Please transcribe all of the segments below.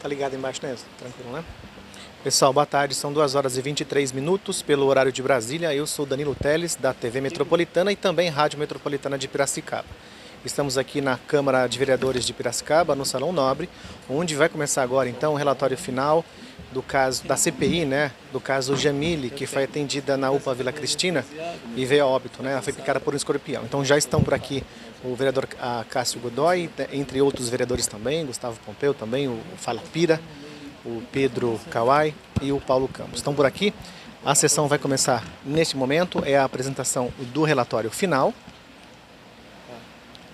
Tá ligado embaixo, né? Tranquilo, né? Pessoal, boa tarde. São 2 horas e 23 minutos pelo horário de Brasília. Eu sou Danilo Teles, da TV Metropolitana e também Rádio Metropolitana de Piracicaba. Estamos aqui na Câmara de Vereadores de Piracicaba, no Salão Nobre, onde vai começar agora, então, o relatório final do caso da CPI, né? Do caso Jamile, que foi atendida na UPA Vila Cristina e veio a óbito, né? Ela foi picada por um escorpião. Então já estão por aqui o vereador Cássio Godoy, entre outros vereadores também, Gustavo Pompeu também, o Fala Pira, o Pedro Kawai e o Paulo Campos. Estão por aqui. A sessão vai começar neste momento, é a apresentação do relatório final.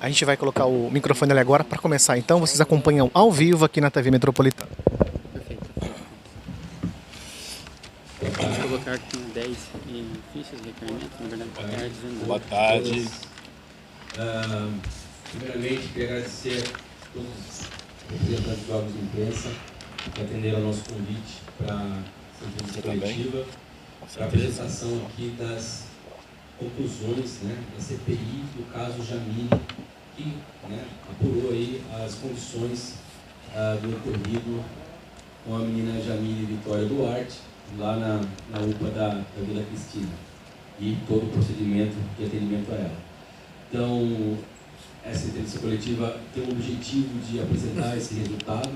A gente vai colocar o microfone ali agora para começar. Então, vocês acompanham ao vivo aqui na TV Metropolitana. Perfeito. Vamos colocar aqui 10 fichas de requerimento, na verdade, boa tarde. Boa tarde. Primeiramente, queria agradecer a todos os representantes de órgãos de imprensa que atenderam ao nosso convite para essa entrevista coletiva, para a apresentação aqui das conclusões, né, da CPI do caso Jamile, que, né, apurou aí as condições do ocorrido com a menina Jamile Vitória Duarte, lá na UPA da Vila Cristina, e todo o procedimento de atendimento a ela. Então, essa entrevista coletiva tem o objetivo de apresentar esse resultado,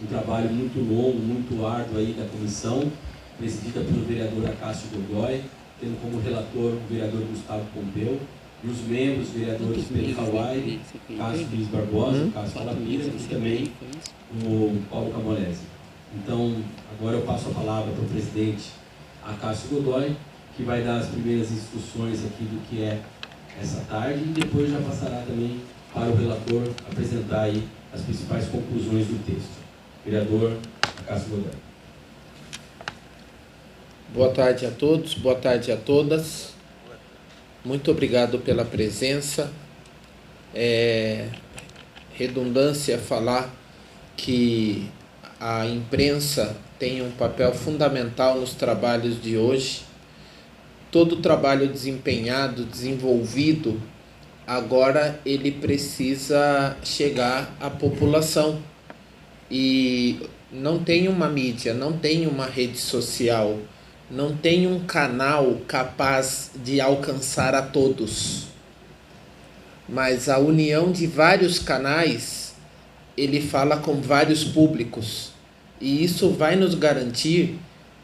um trabalho muito longo, muito árduo aí da comissão, presidida pelo vereador Cássio Godoy, tendo como relator o vereador Gustavo Pompeu, e os membros, vereadores Pedro Kawai, Cássio Luiz Barbosa, Cássio Palapira e também o Paulo Camolese. Então, agora eu passo a palavra para o presidente Cássio Godoy, que vai dar as primeiras instruções aqui do que é essa tarde, e depois já passará também para o relator apresentar aí as principais conclusões do texto. Vereador Cássio Godoy. Boa tarde a todos, boa tarde a todas. Muito obrigado pela presença. É redundância falar que a imprensa tem um papel fundamental nos trabalhos de hoje. Todo o trabalho desempenhado, desenvolvido, agora ele precisa chegar à população. E não tem uma mídia, não tem uma rede social, não tem um canal capaz de alcançar a todos. Mas a união de vários canais, ele fala com vários públicos. E isso vai nos garantir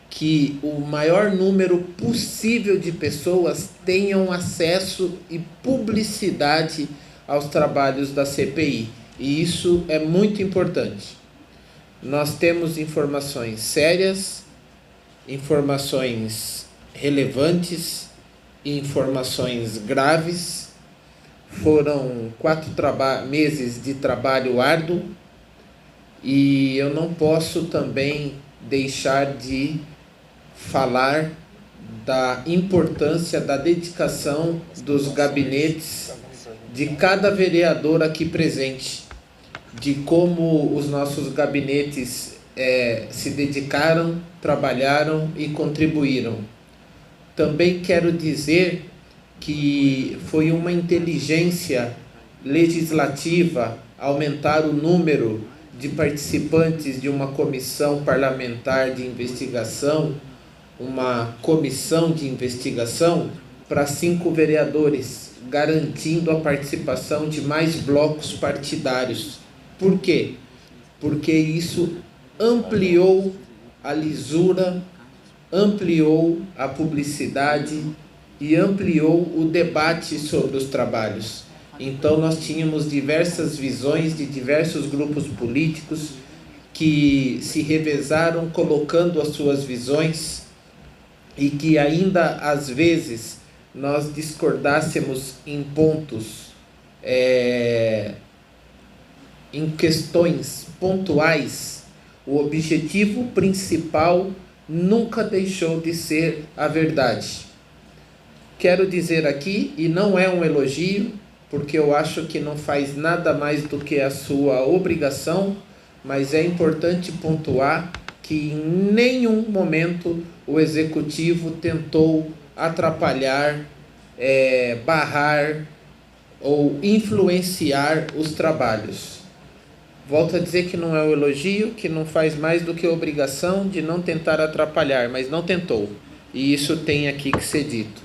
que o maior número possível de pessoas tenham acesso e publicidade aos trabalhos da CPI. E isso é muito importante. Nós temos informações sérias, informações relevantes, informações graves. Foram 4 meses de trabalho árduo e eu não posso também deixar de falar da importância da dedicação dos gabinetes de cada vereador aqui presente, de como os nossos gabinetes se dedicaram, trabalharam e contribuíram. Também quero dizer que foi uma inteligência legislativa aumentar o número de participantes de uma comissão parlamentar de investigação, uma comissão de investigação, para 5 vereadores, garantindo a participação de mais blocos partidários. Por quê? Porque isso ampliou a lisura, ampliou a publicidade e ampliou o debate sobre os trabalhos. Então nós tínhamos diversas visões de diversos grupos políticos que se revezaram colocando as suas visões e que ainda às vezes nós discordássemos em pontos, em questões pontuais, o objetivo principal nunca deixou de ser a verdade. Quero dizer aqui, e não é um elogio, porque eu acho que não faz nada mais do que a sua obrigação, mas é importante pontuar que em nenhum momento o Executivo tentou atrapalhar, barrar ou influenciar os trabalhos. Volto a dizer que não é um elogio, que não faz mais do que a obrigação de não tentar atrapalhar, mas não tentou. E isso tem aqui que ser dito.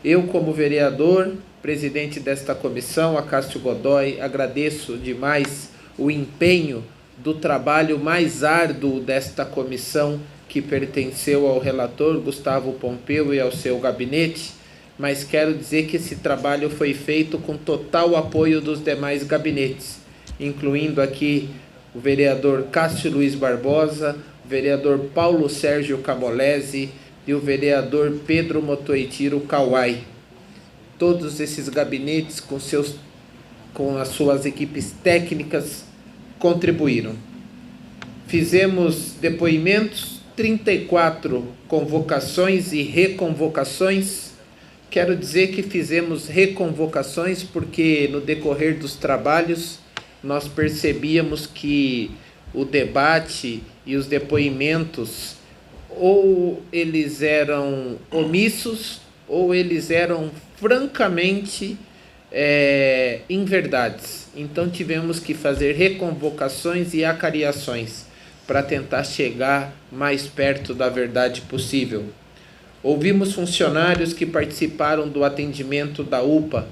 Eu, como vereador, presidente desta comissão, Acácio Godoy, agradeço demais o empenho do trabalho mais árduo desta comissão, que pertenceu ao relator Gustavo Pompeu e ao seu gabinete, mas quero dizer que esse trabalho foi feito com total apoio dos demais gabinetes, incluindo aqui o vereador Cássio Luiz Barbosa, o vereador Paulo Sérgio Camolese e o vereador Pedro Motoitiro Kawai. Todos esses gabinetes, com as suas equipes técnicas, contribuíram. Fizemos depoimentos, 34 convocações e reconvocações. Quero dizer que fizemos reconvocações porque no decorrer dos trabalhos nós percebíamos que o debate e os depoimentos ou eles eram omissos ou eles eram francamente inverdades. Então tivemos que fazer reconvocações e acariações para tentar chegar mais perto da verdade possível. Ouvimos funcionários que participaram do atendimento da UPA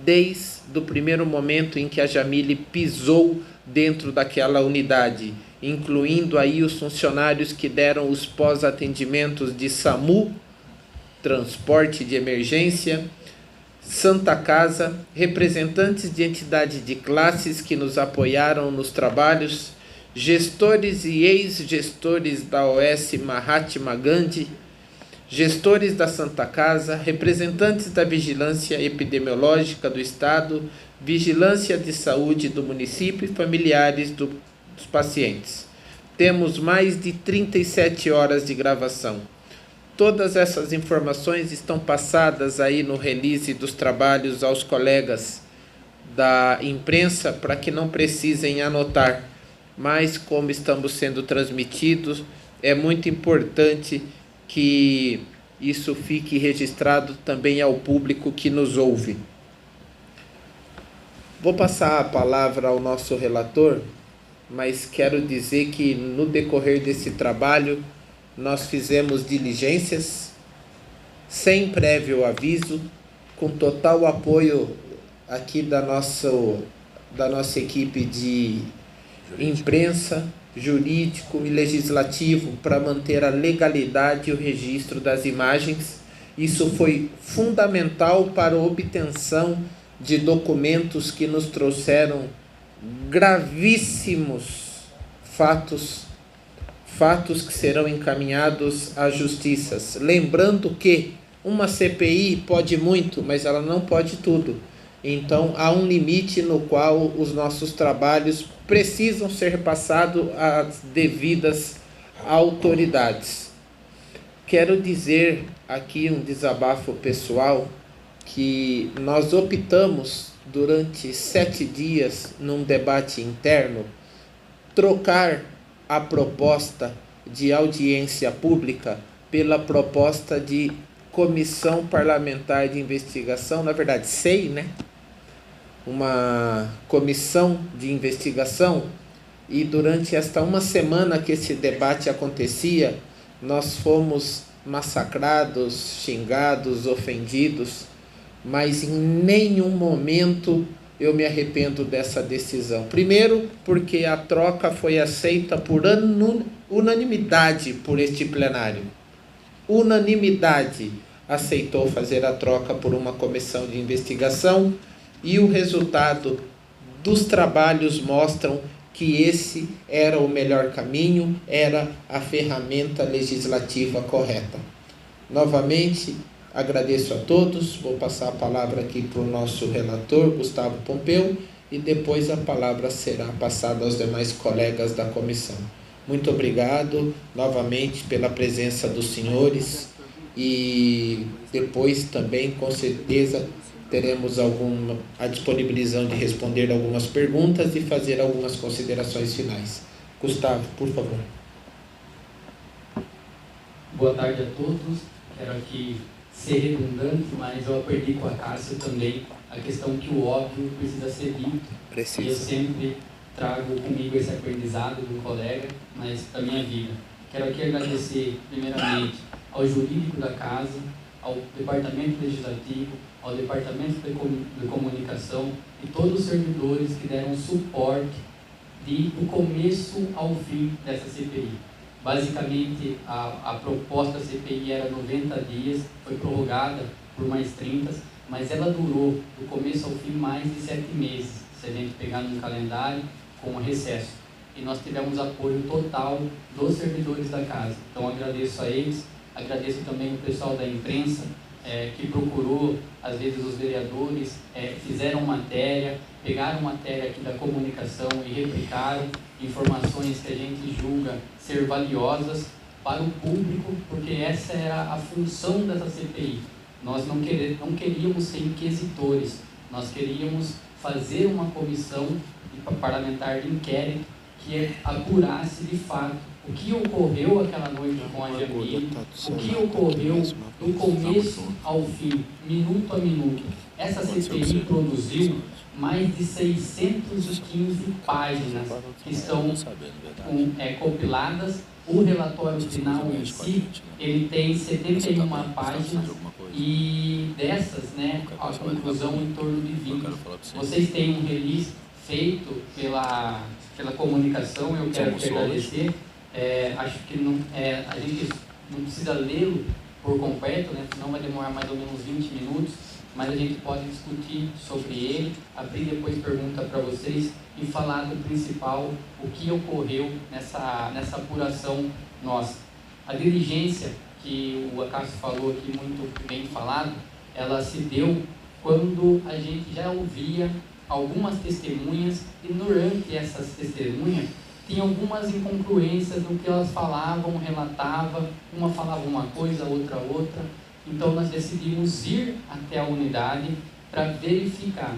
desde o primeiro momento em que a Jamile pisou dentro daquela unidade, incluindo aí os funcionários que deram os pós-atendimentos de SAMU, transporte de emergência, Santa Casa, representantes de entidades de classes que nos apoiaram nos trabalhos, gestores e ex-gestores da OS Mahatma Gandhi, gestores da Santa Casa, representantes da Vigilância Epidemiológica do Estado, Vigilância de Saúde do município e familiares dos pacientes. Temos mais de 37 horas de gravação. Todas essas informações estão passadas aí no release dos trabalhos aos colegas da imprensa para que não precisem anotar. Mas como estamos sendo transmitidos, é muito importante que isso fique registrado também ao público que nos ouve. Vou passar a palavra ao nosso relator, mas quero dizer que no decorrer desse trabalho nós fizemos diligências sem prévio aviso, com total apoio aqui da nossa equipe de imprensa, jurídico e legislativo para manter a legalidade e o registro das imagens. Isso foi fundamental para a obtenção de documentos que nos trouxeram gravíssimos fatos que serão encaminhados às justiças. Lembrando que uma CPI pode muito, mas ela não pode tudo. Então, há um limite no qual os nossos trabalhos precisam ser passados às devidas autoridades. Quero dizer aqui um desabafo pessoal, que nós optamos durante 7 dias, num debate interno, trocar a proposta de audiência pública pela proposta de comissão parlamentar de investigação, na verdade, SEI, né? Uma comissão de investigação, e durante esta uma semana que esse debate acontecia, nós fomos massacrados, xingados, ofendidos, mas em nenhum momento eu me arrependo dessa decisão. Primeiro, porque a troca foi aceita por unanimidade por este plenário. Unanimidade aceitou fazer a troca por uma comissão de investigação, e o resultado dos trabalhos mostram que esse era o melhor caminho, era a ferramenta legislativa correta. Novamente, agradeço a todos, vou passar a palavra aqui para o nosso relator, Gustavo Pompeu, e depois a palavra será passada aos demais colegas da comissão. Muito obrigado novamente pela presença dos senhores, e depois também, com certeza, teremos a disponibilização de responder algumas perguntas e fazer algumas considerações finais. Gustavo, por favor. Boa tarde a todos. Quero aqui ser redundante, mas eu aprendi com a Cássia também a questão que o óbvio precisa ser dito. E eu sempre trago comigo esse aprendizado do colega, mas para a minha vida. Quero aqui agradecer, primeiramente, ao jurídico da casa, ao departamento legislativo, ao departamento de comunicação e todos os servidores que deram suporte do começo ao fim dessa CPI. Basicamente, a proposta da CPI era 90 dias, foi prorrogada por mais 30, mas ela durou, do começo ao fim, mais de 7 meses, se a gente pegar no calendário, com recesso. E nós tivemos apoio total dos servidores da casa. Então, agradeço a eles, agradeço também o pessoal da imprensa, que procurou, às vezes, os vereadores, fizeram matéria, pegaram matéria aqui da comunicação e replicaram informações que a gente julga ser valiosas para o público, porque essa era a função dessa CPI. Nós não queríamos ser inquisitores, nós queríamos fazer uma comissão parlamentar de inquérito que apurasse de fato o que ocorreu aquela noite com a Jamile, o que ocorreu do começo ao fim, minuto a minuto. Essa CPI produziu mais de 615 páginas que estão compiladas. O relatório final em si, ele tem 71 páginas e dessas, a conclusão em torno de 20. Vocês têm um release feito pela comunicação, eu quero te agradecer. Acho que a gente não precisa lê-lo por completo, senão vai demorar mais ou menos 20 minutos, mas a gente pode discutir sobre ele, abrir depois pergunta para vocês e falar do principal, o que ocorreu nessa apuração nossa. A diligência que o Acácio falou aqui, muito bem falado, ela se deu quando a gente já ouvia algumas testemunhas e durante essas testemunhas tinha algumas incongruências no que elas falavam, relatavam, uma falava uma coisa, outra. Então nós decidimos ir até a unidade para verificar.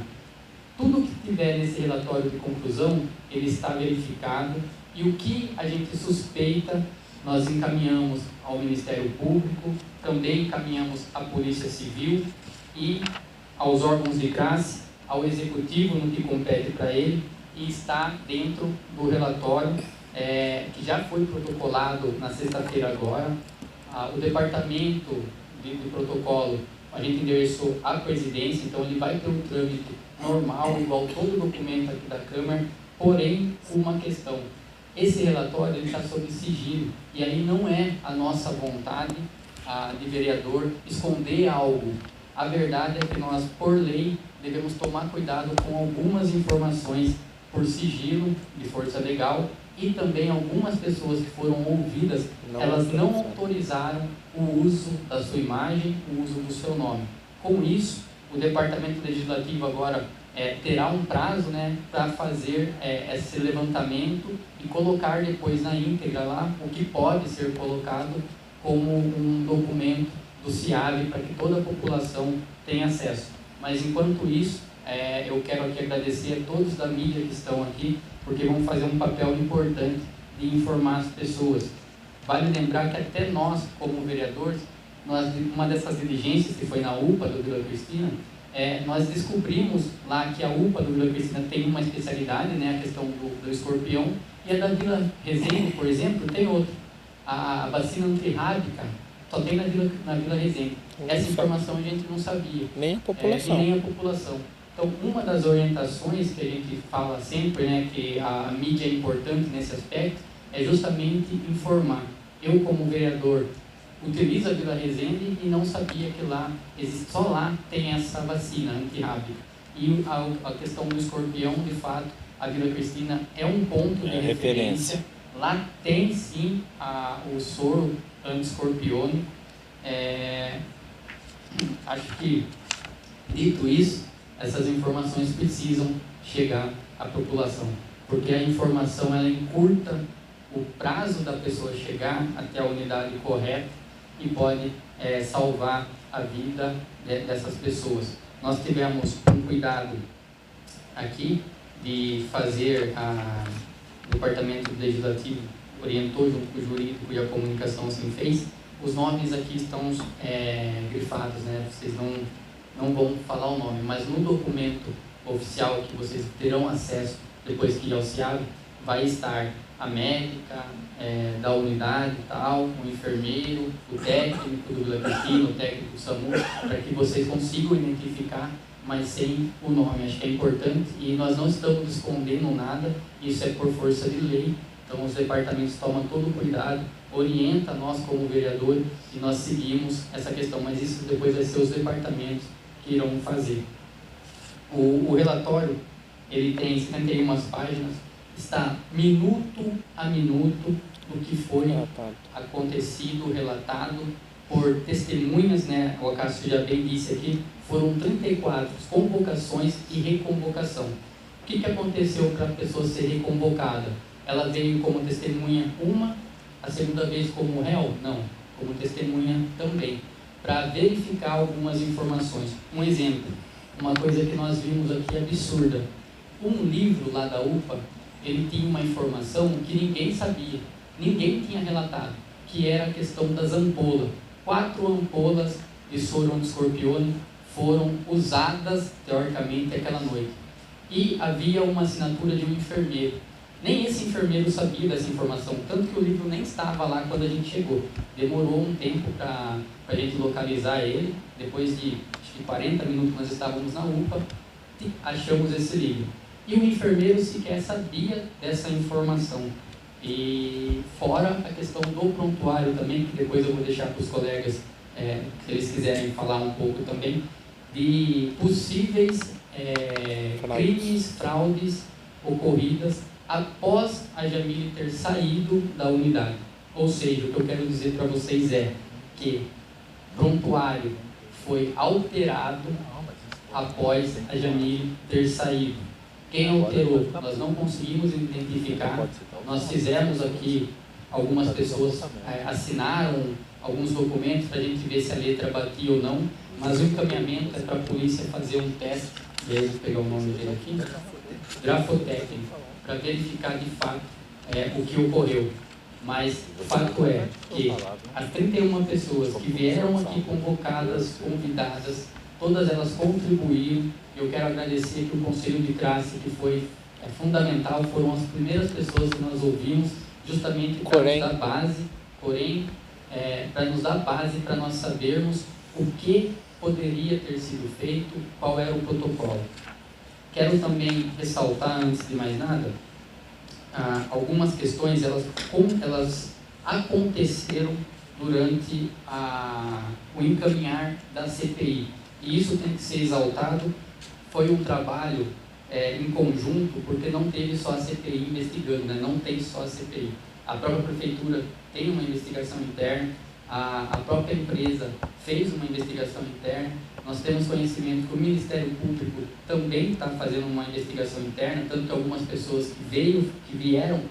Tudo que tiver nesse relatório de conclusão, ele está verificado e o que a gente suspeita, nós encaminhamos ao Ministério Público, também encaminhamos à Polícia Civil e aos órgãos de classe, ao Executivo no que compete para ele, e está dentro do relatório que já foi protocolado na sexta-feira agora. O departamento de protocolo a gente endereçou à presidência, então ele vai ter um trâmite normal, igual todo documento aqui da Câmara, porém uma questão. Esse relatório está sob sigilo e aí não é a nossa vontade de vereador esconder algo. A verdade é que nós, por lei, devemos tomar cuidado com algumas informações por sigilo de força legal e também algumas pessoas que foram ouvidas, elas não autorizaram o uso da sua imagem, o uso do seu nome. Com isso, o Departamento Legislativo agora terá um prazo para fazer esse levantamento e colocar depois na íntegra lá o que pode ser colocado como um documento do CIAB para que toda a população tenha acesso. Mas enquanto isso, eu quero aqui agradecer a todos da mídia que estão aqui, porque vão fazer um papel importante de informar as pessoas. Vale lembrar que até nós, como vereadores, uma dessas diligências que foi na UPA do Vila Cristina, nós descobrimos lá que a UPA do Vila Cristina tem uma especialidade, a questão do escorpião, e a da Vila Resende, por exemplo, tem outra. A vacina antirrábica só tem na Vila Resende. Essa informação a gente não sabia. Nem a população. Nem a população. Então, uma das orientações que a gente fala sempre, que a mídia é importante nesse aspecto, é justamente informar. Eu, como vereador, utilizo a Vila Resende e não sabia que lá, só lá tem essa vacina antirrábica. E a questão do escorpião, de fato, a Vila Cristina é um ponto de referência. Lá tem sim o soro anti-escorpione. Acho que, dito isso, essas informações precisam chegar à população, porque a informação ela encurta o prazo da pessoa chegar até a unidade correta e pode salvar a vida dessas pessoas. Nós tivemos um cuidado aqui de fazer, o Departamento Legislativo orientou junto com o jurídico e a comunicação assim fez, os nomes aqui estão grifados, né? Vocês não vão falar o nome, mas no documento oficial que vocês terão acesso depois que ir ao CIAB, vai estar a médica da unidade e tal, o enfermeiro, o técnico do Vila Cristina, o técnico do SAMU, para que vocês consigam identificar, mas sem o nome. Acho que é importante e nós não estamos escondendo nada, isso é por força de lei, então os departamentos tomam todo o cuidado, orienta nós como vereador e nós seguimos essa questão, mas isso depois vai ser os departamentos que irão fazer. O relatório, ele tem 71 páginas, está minuto a minuto do que foi acontecido, relatado por testemunhas, né? O Cássio já bem disse aqui, foram 34 convocações e reconvocação. O que aconteceu para a pessoa ser reconvocada? Ela veio como testemunha a segunda vez como réu? Não, como testemunha também, para verificar algumas informações. Um exemplo, uma coisa que nós vimos aqui absurda, um livro lá da UPA, ele tinha uma informação que ninguém sabia, ninguém tinha relatado, que era a questão das ampolas. 4 ampolas de soro anti-escorpione foram usadas, teoricamente, aquela noite. E havia uma assinatura de um enfermeiro. Nem esse enfermeiro sabia dessa informação, tanto que o livro nem estava lá quando a gente chegou. Demorou um tempo para a gente localizar ele, depois de acho que 40 minutos nós estávamos na UPA, e achamos esse livro. E o enfermeiro sequer sabia dessa informação. E fora a questão do prontuário também, que depois eu vou deixar para os colegas, se eles quiserem falar um pouco também, de possíveis crimes, fraudes ocorridas após a Jamile ter saído da unidade. Ou seja, o que eu quero dizer para vocês é que o prontuário foi alterado após a Jamile ter saído. Quem alterou, nós não conseguimos identificar. Nós fizemos aqui, algumas pessoas assinaram alguns documentos para a gente ver se a letra batia ou não, mas o encaminhamento é para a polícia fazer um teste, e aí eu vou pegar o nome dele aqui, grafotécnico, para verificar de fato o que ocorreu. Mas o fato é que as 31 pessoas que vieram aqui convocadas, convidadas, todas elas contribuíram. Eu quero agradecer aqui o Conselho de Classe, que foi fundamental, foram as primeiras pessoas que nós ouvimos, justamente para nos dar base, para nos dar base para nós sabermos o que poderia ter sido feito, qual era o protocolo. Quero também ressaltar, antes de mais nada, algumas questões, elas aconteceram durante o encaminhar da CPI, e isso tem que ser exaltado. Foi um trabalho em conjunto, porque não teve só a CPI investigando, né? Não tem só a CPI. A própria prefeitura tem uma investigação interna, a própria empresa fez uma investigação interna, nós temos conhecimento que o Ministério Público também está fazendo uma investigação interna, tanto que algumas pessoas que vieram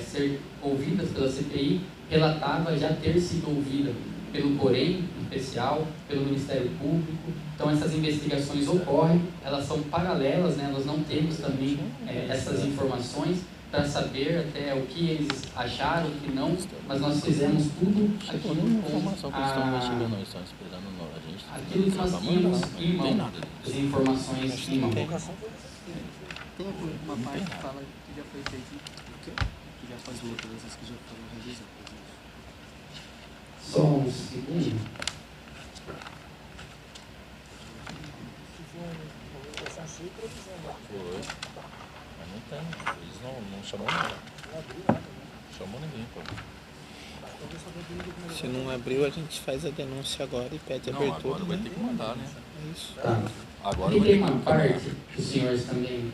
ser ouvidas pela CPI, relatava já ter sido ouvida pelo Corém, em especial, pelo Ministério Público. Então essas investigações ocorrem, elas são paralelas, né? Nós não temos também essas informações para saber até o que eles acharam, o que não, mas nós fizemos tudo aquilo aquilo que nós tínhamos em mão, as informações em mão. Tem uma parte que fala que já foi feito, que já faz todas as que já foram realizadas. Só um segundo. Foi. Mas não tem. Eles não chamou nada. Não chamou ninguém, pô. Se não abriu, a gente faz a denúncia agora e pede abertura. Agora vai ter que mandar, né? É isso. Tá. Agora E vai tem ter que uma parte que os senhores também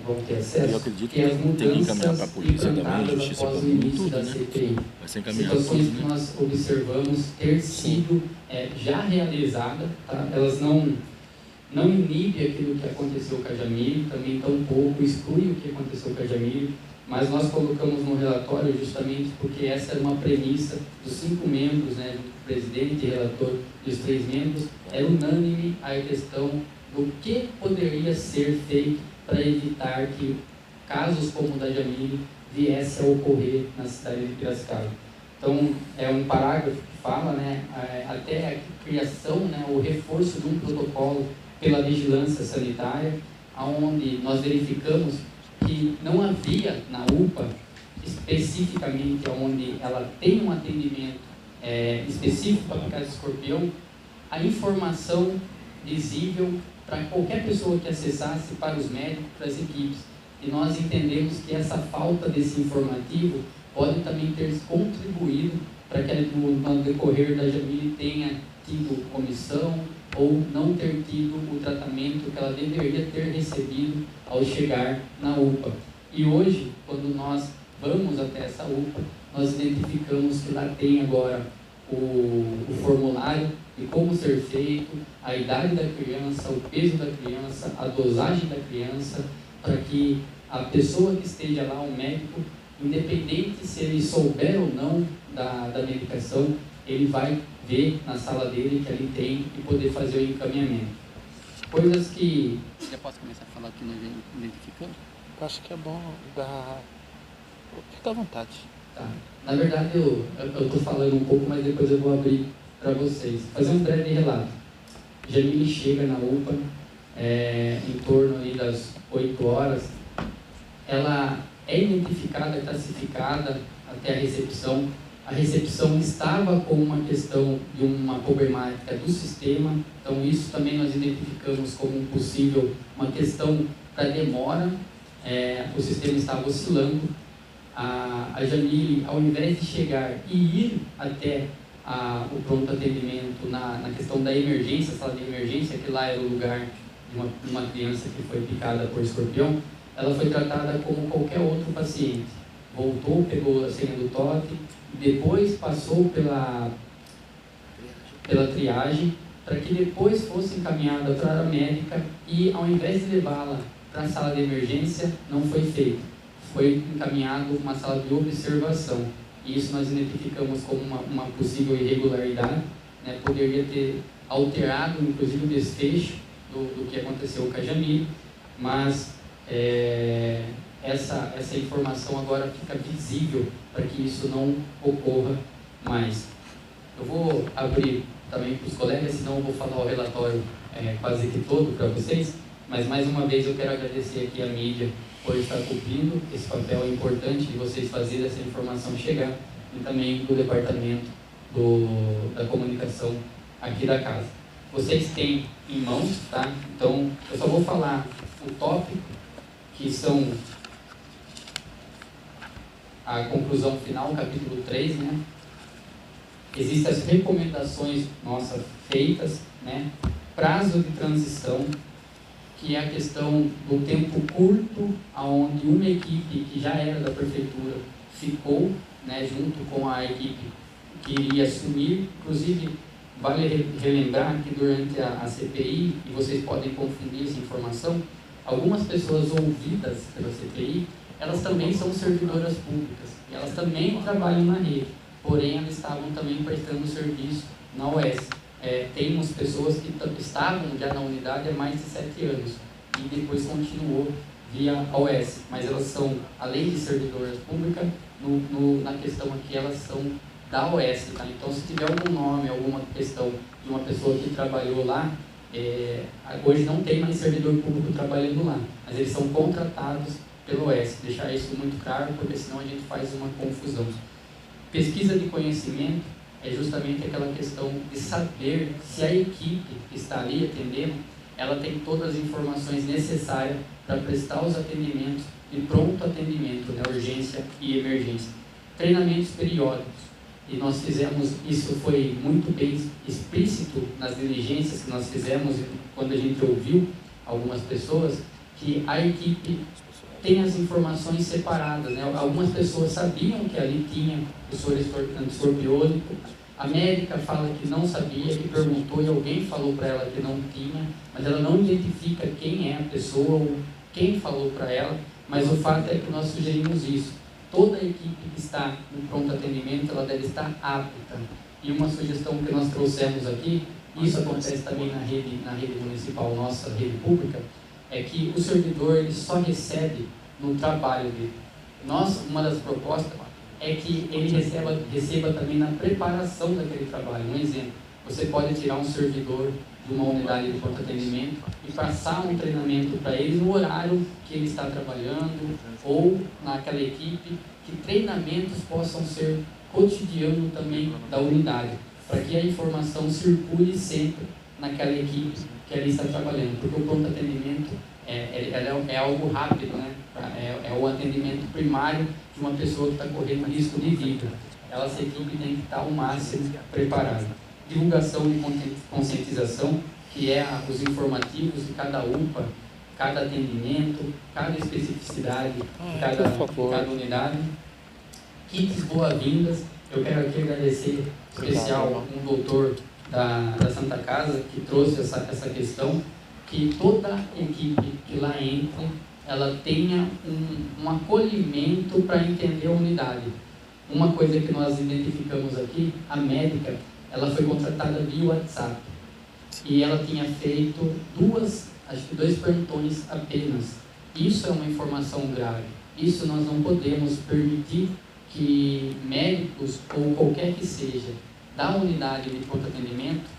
vão ter acesso, Eu acredito que é as que tem que encaminhar mudanças para a polícia também, a implantadas justiça após o para início tudo, da né? CPI. Vai ser encaminhado Situações tudo, que né? nós observamos ter sido já realizadas, tá? Elas não inibem aquilo que aconteceu com a Jamile, também tampouco exclui o que aconteceu com a Jamile, mas nós colocamos no relatório justamente porque essa era uma premissa dos 5 membros, né, do presidente, relator e os 3 membros, era unânime a questão do que poderia ser feito para evitar que casos como o da Jamile viessem a ocorrer na cidade de Piracicaba. Então, é um parágrafo que fala, né, até a criação, né, o reforço de um protocolo pela vigilância sanitária, onde nós verificamos que não havia na UPA, especificamente onde ela tem um atendimento específico para picada de escorpião, a informação visível para qualquer pessoa que acessasse, para os médicos, para as equipes. E nós entendemos que essa falta desse informativo pode também ter contribuído para que no decorrer da Jamile tenha tido omissão ou não ter tido o tratamento que ela deveria ter recebido ao chegar na UPA. E hoje, quando nós vamos até essa UPA, nós identificamos que lá tem agora o formulário de como ser feito, a idade da criança, o peso da criança, a dosagem da criança, para que a pessoa que esteja lá, o médico, independente se ele souber ou não da medicação, ele vai ver na sala dele que ali tem e poder fazer o encaminhamento. Coisas que... Já posso começar a falar o que nós identificamos? Eu acho que é bom dar... Fica à vontade. Tá. Na verdade, eu estou falando um pouco, mas depois eu vou abrir para vocês. Fazer um breve relato. Jamile chega na UPA em torno ali das 8 horas. Ela é identificada, classificada até a recepção. A recepção estava com uma questão de uma problemática do sistema, então isso também nós identificamos como uma questão para demora. O sistema estava oscilando. A Jamile, ao invés de chegar e ir até o pronto atendimento na questão da emergência, sala de emergência, que lá era o lugar de uma criança que foi picada por escorpião, ela foi tratada como qualquer outro paciente. Voltou, pegou a senha do toque, depois passou pela triagem, para que depois fosse encaminhada para a área médica e, ao invés de levá-la para a sala de emergência, não foi feito. Foi encaminhado uma sala de observação. E isso nós identificamos como uma possível irregularidade, né? Poderia ter alterado, inclusive, o desfecho do que aconteceu com a Jamile, mas essa informação agora fica visível para que isso não ocorra mais. Eu vou abrir também para os colegas, senão eu vou falar o relatório quase que todo para vocês, mas mais uma vez eu quero agradecer aqui a mídia por estar cumprindo esse papel importante de vocês fazerem essa informação chegar, e também do departamento da comunicação aqui da casa. Vocês têm em mãos, tá? Então eu só vou falar o tópico, que são a conclusão final, capítulo 3, né? Existem as recomendações nossas feitas, né? Prazo de transição, que é a questão do tempo curto, onde uma equipe que já era da prefeitura ficou, né, junto com a equipe que iria assumir. Inclusive, vale relembrar que durante a CPI, e vocês podem confundir essa informação, algumas pessoas ouvidas pela CPI, elas também são servidoras públicas, e elas também trabalham na rede, porém elas estavam também prestando serviço na OS. Temos pessoas que estavam já na unidade há mais de 7 anos e depois continuou via OS, mas elas são, além de servidoras públicas, na questão aqui elas são da OS, tá? Então, se tiver algum nome, alguma questão de uma pessoa que trabalhou lá, hoje não tem mais servidor público trabalhando lá, mas eles são contratados pelo OS. Deixar isso muito claro, porque senão a gente faz uma confusão. Pesquisa de conhecimento é justamente aquela questão de saber se a equipe que está ali atendendo, ela tem todas as informações necessárias para prestar os atendimentos de pronto atendimento, né, urgência e emergência. Treinamentos periódicos. E nós fizemos, isso foi muito bem explícito nas diligências que nós fizemos, quando a gente ouviu algumas pessoas, que a equipe tem as informações separadas, né? Algumas pessoas sabiam que ali tinha o soro escorpiônico, a médica fala que não sabia, que perguntou e alguém falou para ela que não tinha, mas ela não identifica quem é a pessoa ou quem falou para ela, mas o fato é que nós sugerimos isso. Toda a equipe que está no pronto atendimento, ela deve estar apta. E uma sugestão que nós trouxemos aqui, isso acontece também na rede municipal, nossa rede pública, é que o servidor ele só recebe no trabalho dele. Uma das propostas é que ele receba também na preparação daquele trabalho. Um exemplo, você pode tirar um servidor de uma unidade de pronto atendimento e passar um treinamento para ele no horário que ele está trabalhando ou naquela equipe, que treinamentos possam ser cotidiano também da unidade, para que a informação circule sempre naquela equipe que ali está trabalhando, porque o pronto atendimento é algo rápido, né? É o atendimento primário de uma pessoa que está correndo risco de vida. Essa equipe tem que estar ao máximo preparada. Divulgação e conscientização, que é os informativos de cada UPA, cada atendimento, cada especificidade de cada unidade. Kits boas-vindas, eu quero aqui agradecer em especial um doutor da Santa Casa que trouxe essa questão, que toda equipe que lá entre, ela tenha um acolhimento para entender a unidade. Uma coisa que nós identificamos aqui, a médica, ela foi contratada via WhatsApp e ela tinha feito dois plantões apenas. Isso é uma informação grave. Isso nós não podemos permitir que médicos ou qualquer que seja da unidade de pronto atendimento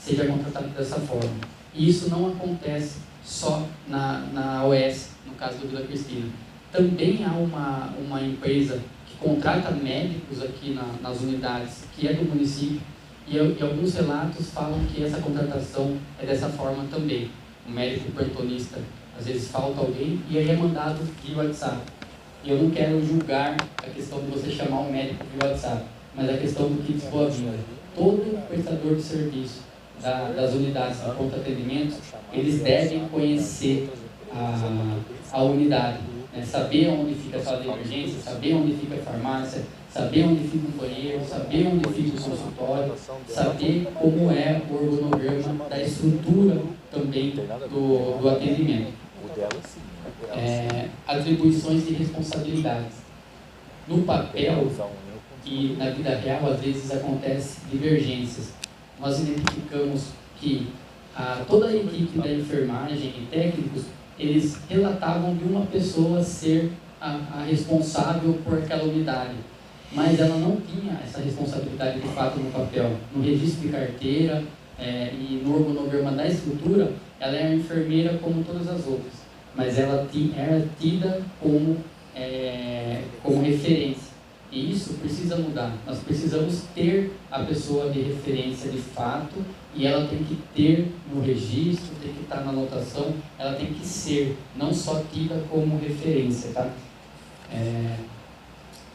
seja contratado dessa forma. E isso não acontece só na OS, no caso do Vila Cristina. Também há uma empresa que contrata médicos aqui nas unidades, que é do município, e alguns relatos falam que essa contratação é dessa forma também. O médico plantonista, às vezes falta alguém, e aí é mandado via WhatsApp. E eu não quero julgar a questão de você chamar um médico via WhatsApp, mas a questão do kit boa-vinda. Todo prestador de serviço das unidades de pronto atendimento, eles devem conhecer a unidade, né? Saber onde fica a sala de emergência, saber onde fica a farmácia, saber onde fica o banheiro, saber onde fica o consultório, saber como é o organograma da estrutura também do atendimento. Atribuições de responsabilidades. No papel e na vida real, às vezes acontece divergências. Nós identificamos que toda a equipe da enfermagem e técnicos, eles relatavam de uma pessoa ser a responsável por aquela unidade, mas ela não tinha essa responsabilidade de fato no papel. No registro de carteira e no organograma da estrutura, ela é uma enfermeira como todas as outras, mas ela era tida como referência. E isso precisa mudar. Nós precisamos ter a pessoa de referência de fato, e ela tem que ter no registro, tem que estar na anotação, ela tem que ser, não só tida como referência, tá?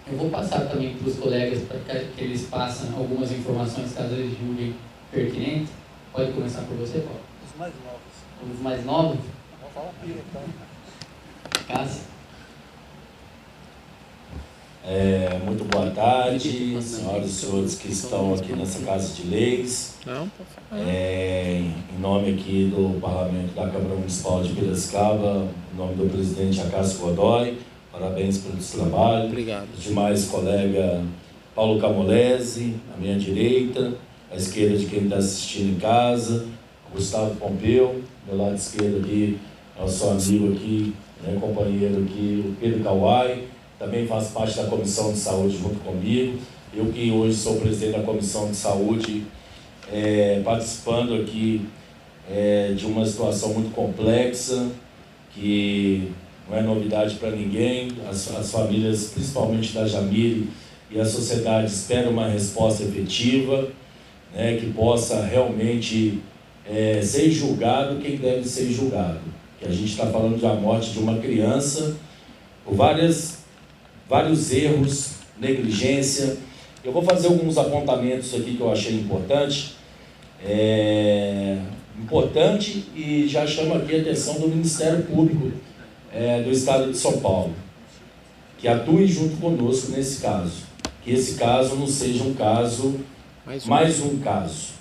Eu vou passar também para os colegas para que eles passem algumas informações, caso eles julguem pertinente. Pode começar por você, Paulo? Os mais novos. Os mais novos? Vamos falar pira, então. Cássia. Muito boa tarde, senhoras e senhores que estão aqui nessa Casa de Leis. Em nome aqui do Parlamento da Câmara Municipal de Piracicaba, em nome do presidente Acácio Godoy, parabéns pelo trabalho. Obrigado. Os demais colega Paulo Camolese, à minha direita, à esquerda de quem está assistindo em casa, Gustavo Pompeu, meu lado esquerdo aqui, nosso amigo aqui, companheiro aqui, o Pedro Kawai, também faz parte da Comissão de Saúde junto comigo. Eu que hoje sou presidente da Comissão de Saúde, participando aqui de uma situação muito complexa, que não é novidade para ninguém. As famílias, principalmente da Jamile, e a sociedade esperam uma resposta efetiva, que possa realmente ser julgado quem deve ser julgado. Que a gente está falando da morte de uma criança por vários erros, negligência. Eu vou fazer alguns apontamentos aqui que eu achei importante e já chamo aqui a atenção do Ministério Público do Estado de São Paulo, que atue junto conosco nesse caso, que esse caso não seja um caso, mais um caso,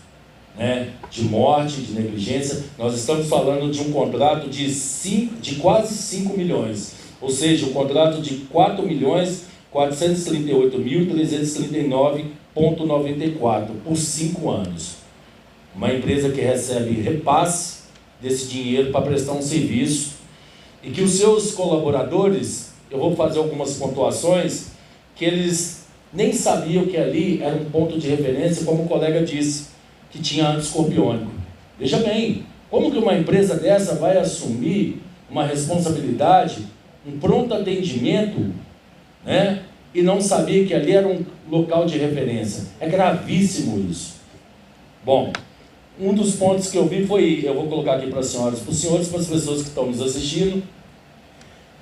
de morte, de negligência. Nós estamos falando de um contrato de quase 5 milhões, ou seja, um contrato de 4.438.339,94 por 5 anos. Uma empresa que recebe repasse desse dinheiro para prestar um serviço, e que os seus colaboradores, eu vou fazer algumas pontuações, que eles nem sabiam que ali era um ponto de referência, como o colega disse, que tinha antiscorpiônico. Veja bem, como que uma empresa dessa vai assumir uma responsabilidade, um pronto atendimento, né, e não sabia que ali era um local de referência? É gravíssimo isso. Bom, um dos pontos que eu vi foi, eu vou colocar aqui para as senhoras, para os senhores, para as pessoas que estão nos assistindo,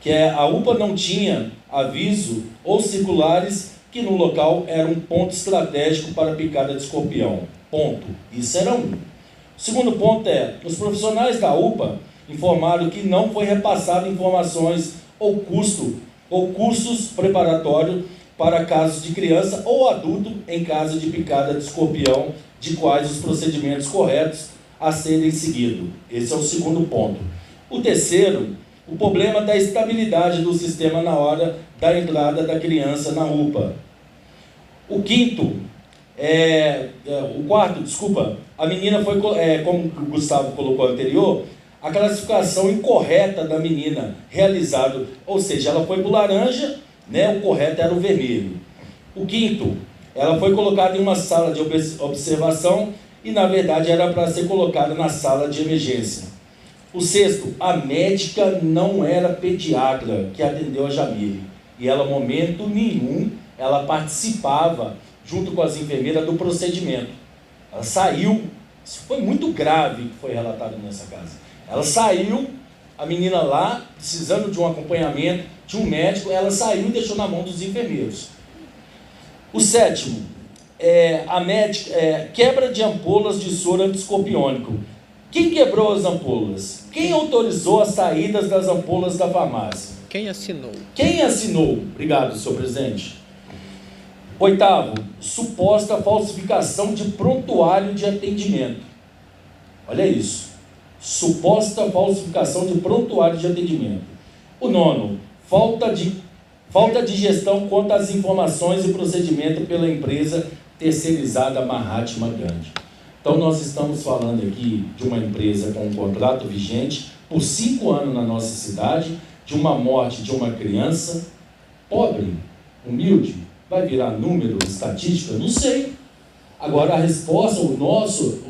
que a UPA não tinha aviso ou circulares que no local era um ponto estratégico para picada de escorpião. Ponto. Isso era um. O segundo ponto é, os profissionais da UPA informaram que não foi repassado informações ou cursos preparatórios para casos de criança ou adulto em caso de picada de escorpião, de quais os procedimentos corretos a serem seguidos. Esse é o segundo ponto. O terceiro, o problema da estabilidade do sistema na hora da entrada da criança na UPA. O quarto, a menina foi, como o Gustavo colocou anterior, a classificação incorreta da menina realizada, ou seja, ela foi para o laranja, né, o correto era o vermelho. O quinto, ela foi colocada em uma sala de observação e na verdade era para ser colocada na sala de emergência. O sexto, a médica não era pediatra que atendeu a Jamile, e ela, em momento nenhum, ela participava, junto com as enfermeiras, do procedimento. Ela saiu, isso foi muito grave que foi relatado nessa casa. Ela saiu, a menina lá, precisando de um acompanhamento, de um médico, ela saiu e deixou na mão dos enfermeiros. O sétimo, quebra de ampolas de soro antiscorpiônico. Quem quebrou as ampolas? Quem autorizou as saídas das ampolas da farmácia? Quem assinou? Quem assinou? Obrigado, senhor presidente. Oitavo, suposta falsificação de prontuário de atendimento. Olha isso. Suposta falsificação de prontuário de atendimento. O nono, falta de gestão quanto às informações e procedimento pela empresa terceirizada Mahatma Gandhi. Então, nós estamos falando aqui de uma empresa com um contrato vigente por 5 anos na nossa cidade, de uma morte de uma criança pobre, humilde. Vai virar número, estatística? Não sei. Agora, a resposta, o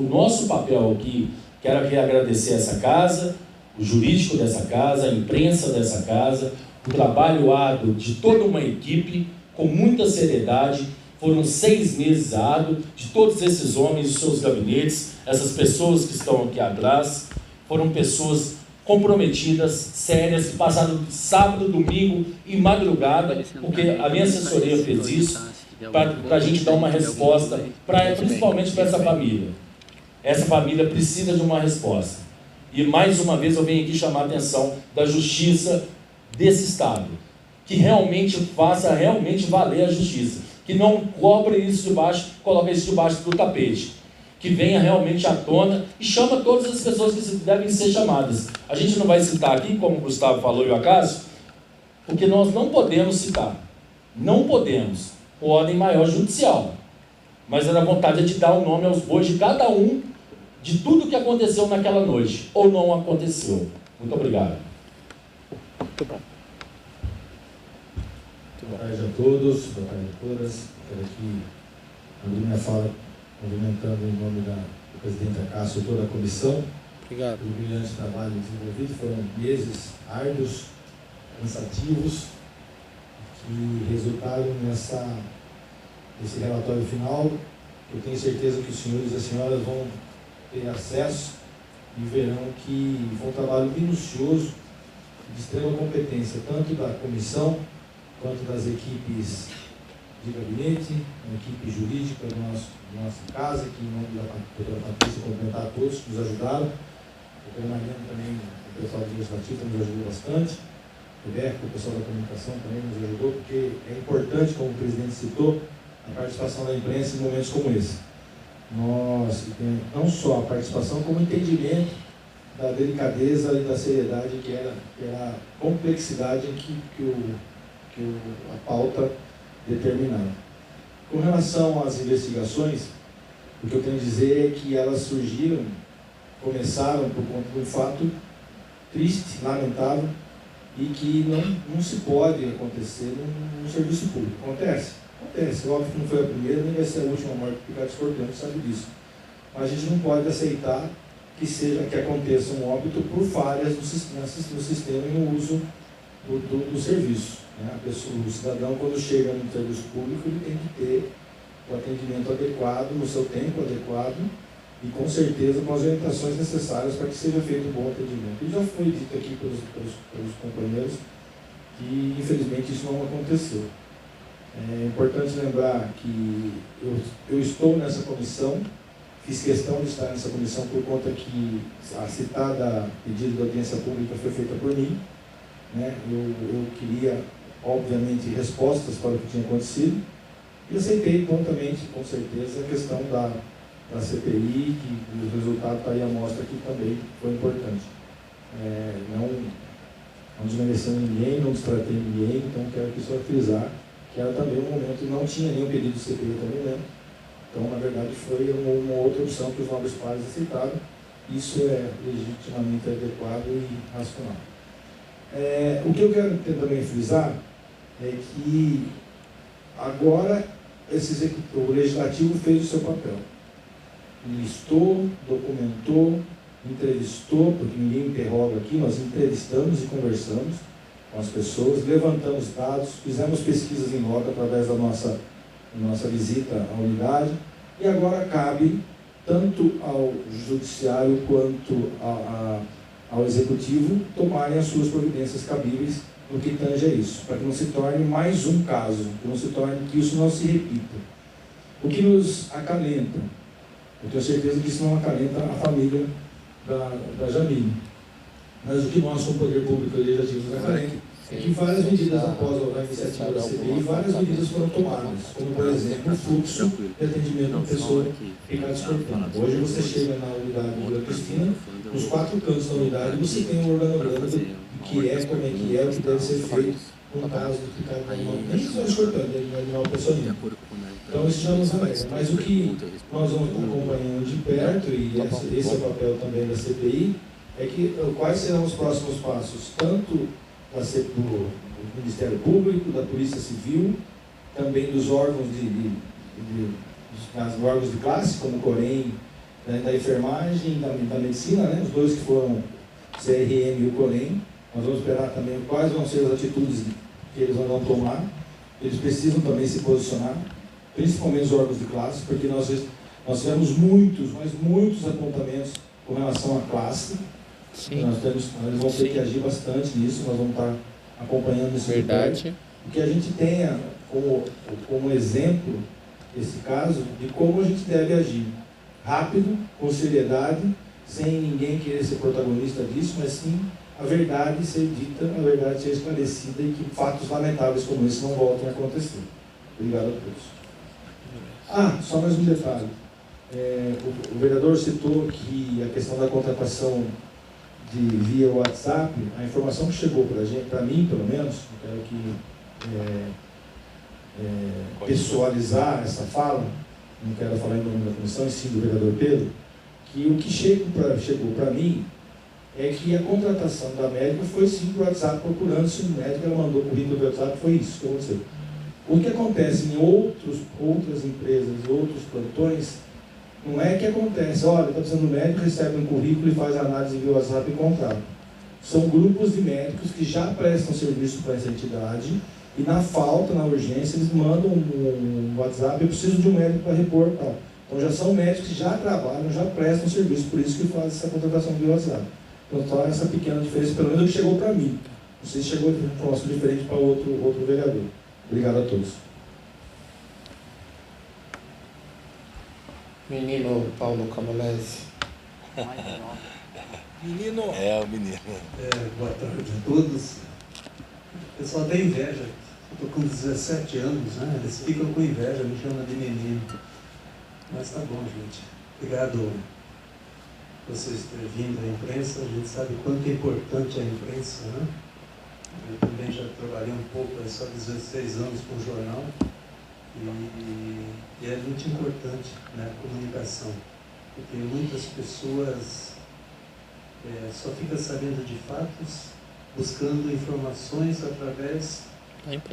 nosso papel aqui, quero aqui agradecer essa casa, o jurídico dessa casa, a imprensa dessa casa, o trabalho árduo de toda uma equipe, com muita seriedade. Foram 6 meses árduos de todos esses homens e seus gabinetes, essas pessoas que estão aqui atrás, foram pessoas comprometidas, sérias, que passaram sábado, domingo e madrugada, porque a minha assessoria fez isso, para a gente dar uma resposta, principalmente para essa família. Essa família precisa de uma resposta. E mais uma vez eu venho aqui chamar a atenção da justiça desse Estado, que realmente faça realmente valer a justiça, que não cobre isso debaixo, coloque isso debaixo do tapete, que venha realmente à tona e chama todas as pessoas que devem ser chamadas. A gente não vai citar aqui, como o Gustavo falou e o Acaso, porque nós não podemos citar, não podemos, por ordem maior judicial, mas era a vontade de dar o nome aos bois de cada um, de tudo que aconteceu naquela noite, ou não aconteceu. Muito obrigado. Muito bom. Boa tarde a todos, boa tarde a todas. Quero aqui abrir minha fala cumprimentando em nome do presidente Acácio e toda a comissão. Obrigado. O brilhante trabalho desenvolvido, foram meses árduos, cansativos, que resultaram nesse relatório final. Eu tenho certeza que os senhores e as senhoras vão ter acesso e verão que foi um trabalho minucioso, de extrema competência, tanto da comissão, quanto das equipes de gabinete, a equipe jurídica da nossa casa, que em nome da doutora Patrícia, cumprimentar a todos que nos ajudaram. O permanente também, o pessoal do legislativo nos ajudou bastante. O Beco, o pessoal da comunicação também nos ajudou, porque é importante, como o presidente citou, a participação da imprensa em momentos como esse. Nós, não só a participação, como o entendimento da delicadeza e da seriedade que era a complexidade que a pauta determinava. Com relação às investigações, o que eu tenho a dizer é que elas começaram por conta de um fato triste, lamentável, e que não se pode acontecer num serviço público. Acontece. Acontece, óbvio que não foi a primeira, nem vai ser a última morte por picada de escorpião, a gente sabe disso. Mas a gente não pode aceitar que aconteça um óbito por falhas no sistema e no uso do serviço. Né? O cidadão, quando chega no serviço público, ele tem que ter o atendimento adequado, no seu tempo adequado, e com certeza com as orientações necessárias para que seja feito um bom atendimento. E já foi dito aqui pelos companheiros que infelizmente isso não aconteceu. É importante lembrar que eu estou nessa comissão, fiz questão de estar nessa comissão por conta que a citada pedido de audiência pública foi feita por mim. Né? Eu queria, obviamente, respostas para o que tinha acontecido e aceitei prontamente, com certeza, a questão da CPI, que o resultado está aí à mostra que também foi importante. Não desmerecendo ninguém, não destratei ninguém, então quero aqui só frisar que era também um momento, não tinha nenhum pedido de CPI até o momento, então na verdade foi uma outra opção que os nobres pares aceitaram, isso é legitimamente adequado e racional. O que eu quero também frisar é que agora o Legislativo fez o seu papel. Listou, documentou, entrevistou, porque ninguém interroga aqui, nós entrevistamos e conversamos com as pessoas, levantamos dados, fizemos pesquisas em loco através da nossa visita à unidade, e agora cabe tanto ao Judiciário quanto ao Executivo tomarem as suas providências cabíveis no que tange a isso, para que não se torne mais um caso, que isso não se repita. O que nos acalenta, eu tenho certeza que isso não acalenta a família da Jamile, mas o que nós, como Poder Público e Legislativo, nos acalenta é que várias medidas após a iniciativa da CPI, várias medidas foram tomadas, como por exemplo o fluxo de atendimento da pessoa picada de escorpião. Hoje você chega na unidade de Vila Cristina, nos 4 cantos da unidade você tem um organograma do que é, como é que é, o que deve ser feito no caso de picada de animal, nem só de escorpião, de animal peçonhento. Então isso já nos alegra. Mas o que nós vamos acompanhando de perto, e esse é o papel também da CPI, é que quais serão os próximos passos, tanto do Ministério Público, da Polícia Civil, também dos órgãos dos órgãos de classe, como o COREM, né, da enfermagem, da medicina, né, os dois que foram o CRM e o COREM. Nós vamos esperar também quais vão ser as atitudes que eles vão tomar. Eles precisam também se posicionar, principalmente os órgãos de classe, porque nós tivemos muitos apontamentos com relação à classe. Eles vão ter que agir bastante nisso, nós vamos estar acompanhando isso. Verdade. O que a gente tenha como exemplo esse caso de como a gente deve agir. Rápido, com seriedade, sem ninguém querer ser protagonista disso, mas sim a verdade ser dita, a verdade ser esclarecida e que fatos lamentáveis como esse não voltem a acontecer. Obrigado a todos. Só mais um detalhe. O vereador citou que a questão da contratação via WhatsApp, a informação que chegou para mim, pelo menos, eu quero aqui pessoalizar essa fala, não quero falar em nome da comissão, e sim do vereador Pedro, que o que chegou para mim é que a contratação da médica foi sim por WhatsApp, procurando se o médico, ela mandou o currículo do WhatsApp, foi isso que eu vou dizer. O que acontece em outras empresas, outros plantões, não é que acontece, olha, está precisando do médico, recebe um currículo e faz a análise via WhatsApp e contrata. São grupos de médicos que já prestam serviço para essa entidade e na falta, na urgência, eles mandam um WhatsApp, eu preciso de um médico para repor, tal. Então já são médicos que já trabalham, já prestam serviço, por isso que fazem essa contratação via WhatsApp. Então só essa pequena diferença, pelo menos o que chegou para mim. Não sei se chegou de informação diferente para outro vereador. Obrigado a todos. Menino Paulo Camolese. Menino. O menino. Boa tarde a todos. O pessoal tem inveja. Eu estou com 17 anos, né? Eles ficam com inveja, me chamam de menino. Mas tá bom, gente. Obrigado por vocês terem vindo à imprensa. A gente sabe quanto é importante a imprensa, né? Eu também já trabalhei um pouco, só 16 anos com jornal. E é muito importante, né, a comunicação, porque muitas pessoas só ficam sabendo de fatos, buscando informações através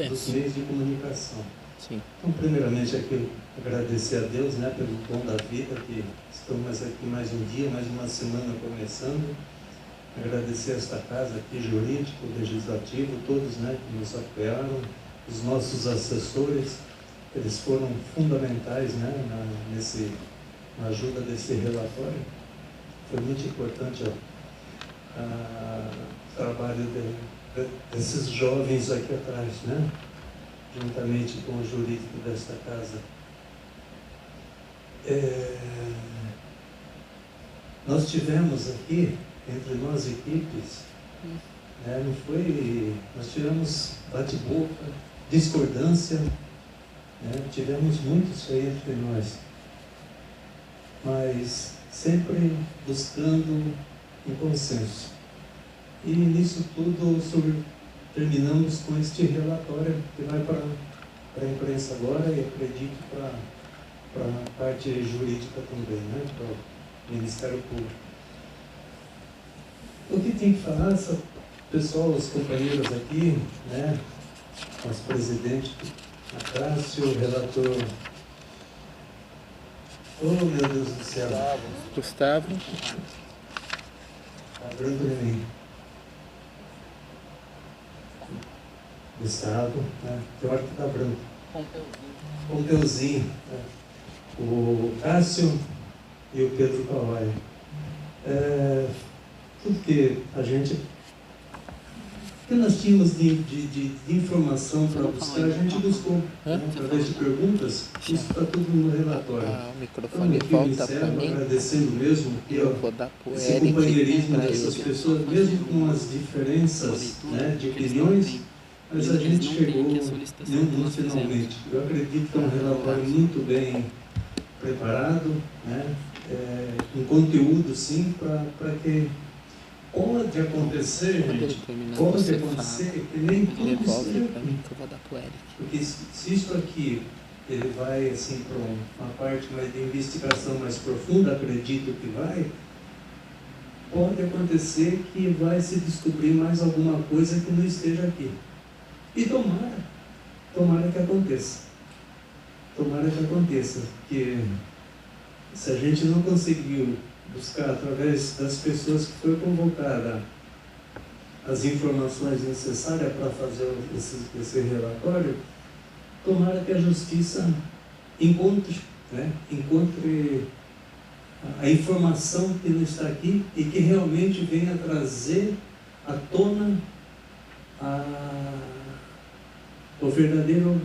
dos meios de comunicação. Sim. Então, primeiramente, aqui, agradecer a Deus, né, pelo dom da vida, que estamos aqui mais um dia, mais uma semana começando. Agradecer a esta casa aqui, jurídico, legislativo, todos, né, que nos apoiaram, os nossos assessores, eles foram fundamentais, né, na ajuda desse relatório. Foi muito importante o trabalho desses jovens aqui atrás, né, juntamente com o jurídico desta casa. Nós tivemos aqui, entre nós equipes, não foi, nós tivemos bate-boca, discordância, tivemos muito isso aí entre nós, mas sempre buscando um consenso. E nisso tudo terminamos com este relatório que vai para a imprensa agora e acredito para a parte jurídica também, né, para o Ministério Público. O que tem que falar, pessoal, os companheiros aqui, né, nosso presidente Acácio, o relator, oh meu Deus do céu, Gustavo, abrindo de mim, Gustavo, né, tem hora que está branco, Pompeuzinho, né, o Cássio e o Pedro Kawai. Tudo que a gente, que nós tínhamos de informação para buscar, a gente buscou, né, através de perguntas. Isso está tudo no relatório. o microfone então, volta para mim. Agradecendo mesmo que Eu vou dar para o esse Eric, companheirismo dessas pessoas, mesmo com as diferenças, né, de opiniões, mas a gente chegou no finalmente. Eu acredito que é um relatório muito bem preparado, né, um conteúdo sim para que pode acontecer, gente, pode acontecer que nem tudo esteja aqui. Porque se isso aqui ele vai assim para uma parte mais de investigação mais profunda, acredito que vai, pode acontecer que vai se descobrir mais alguma coisa que não esteja aqui. E tomara que aconteça. Tomara que aconteça, porque se a gente não conseguiu buscar através das pessoas que foi convocada as informações necessárias para fazer esse relatório, tomara que a justiça encontre a informação que não está aqui e que realmente venha trazer à tona o verdadeiro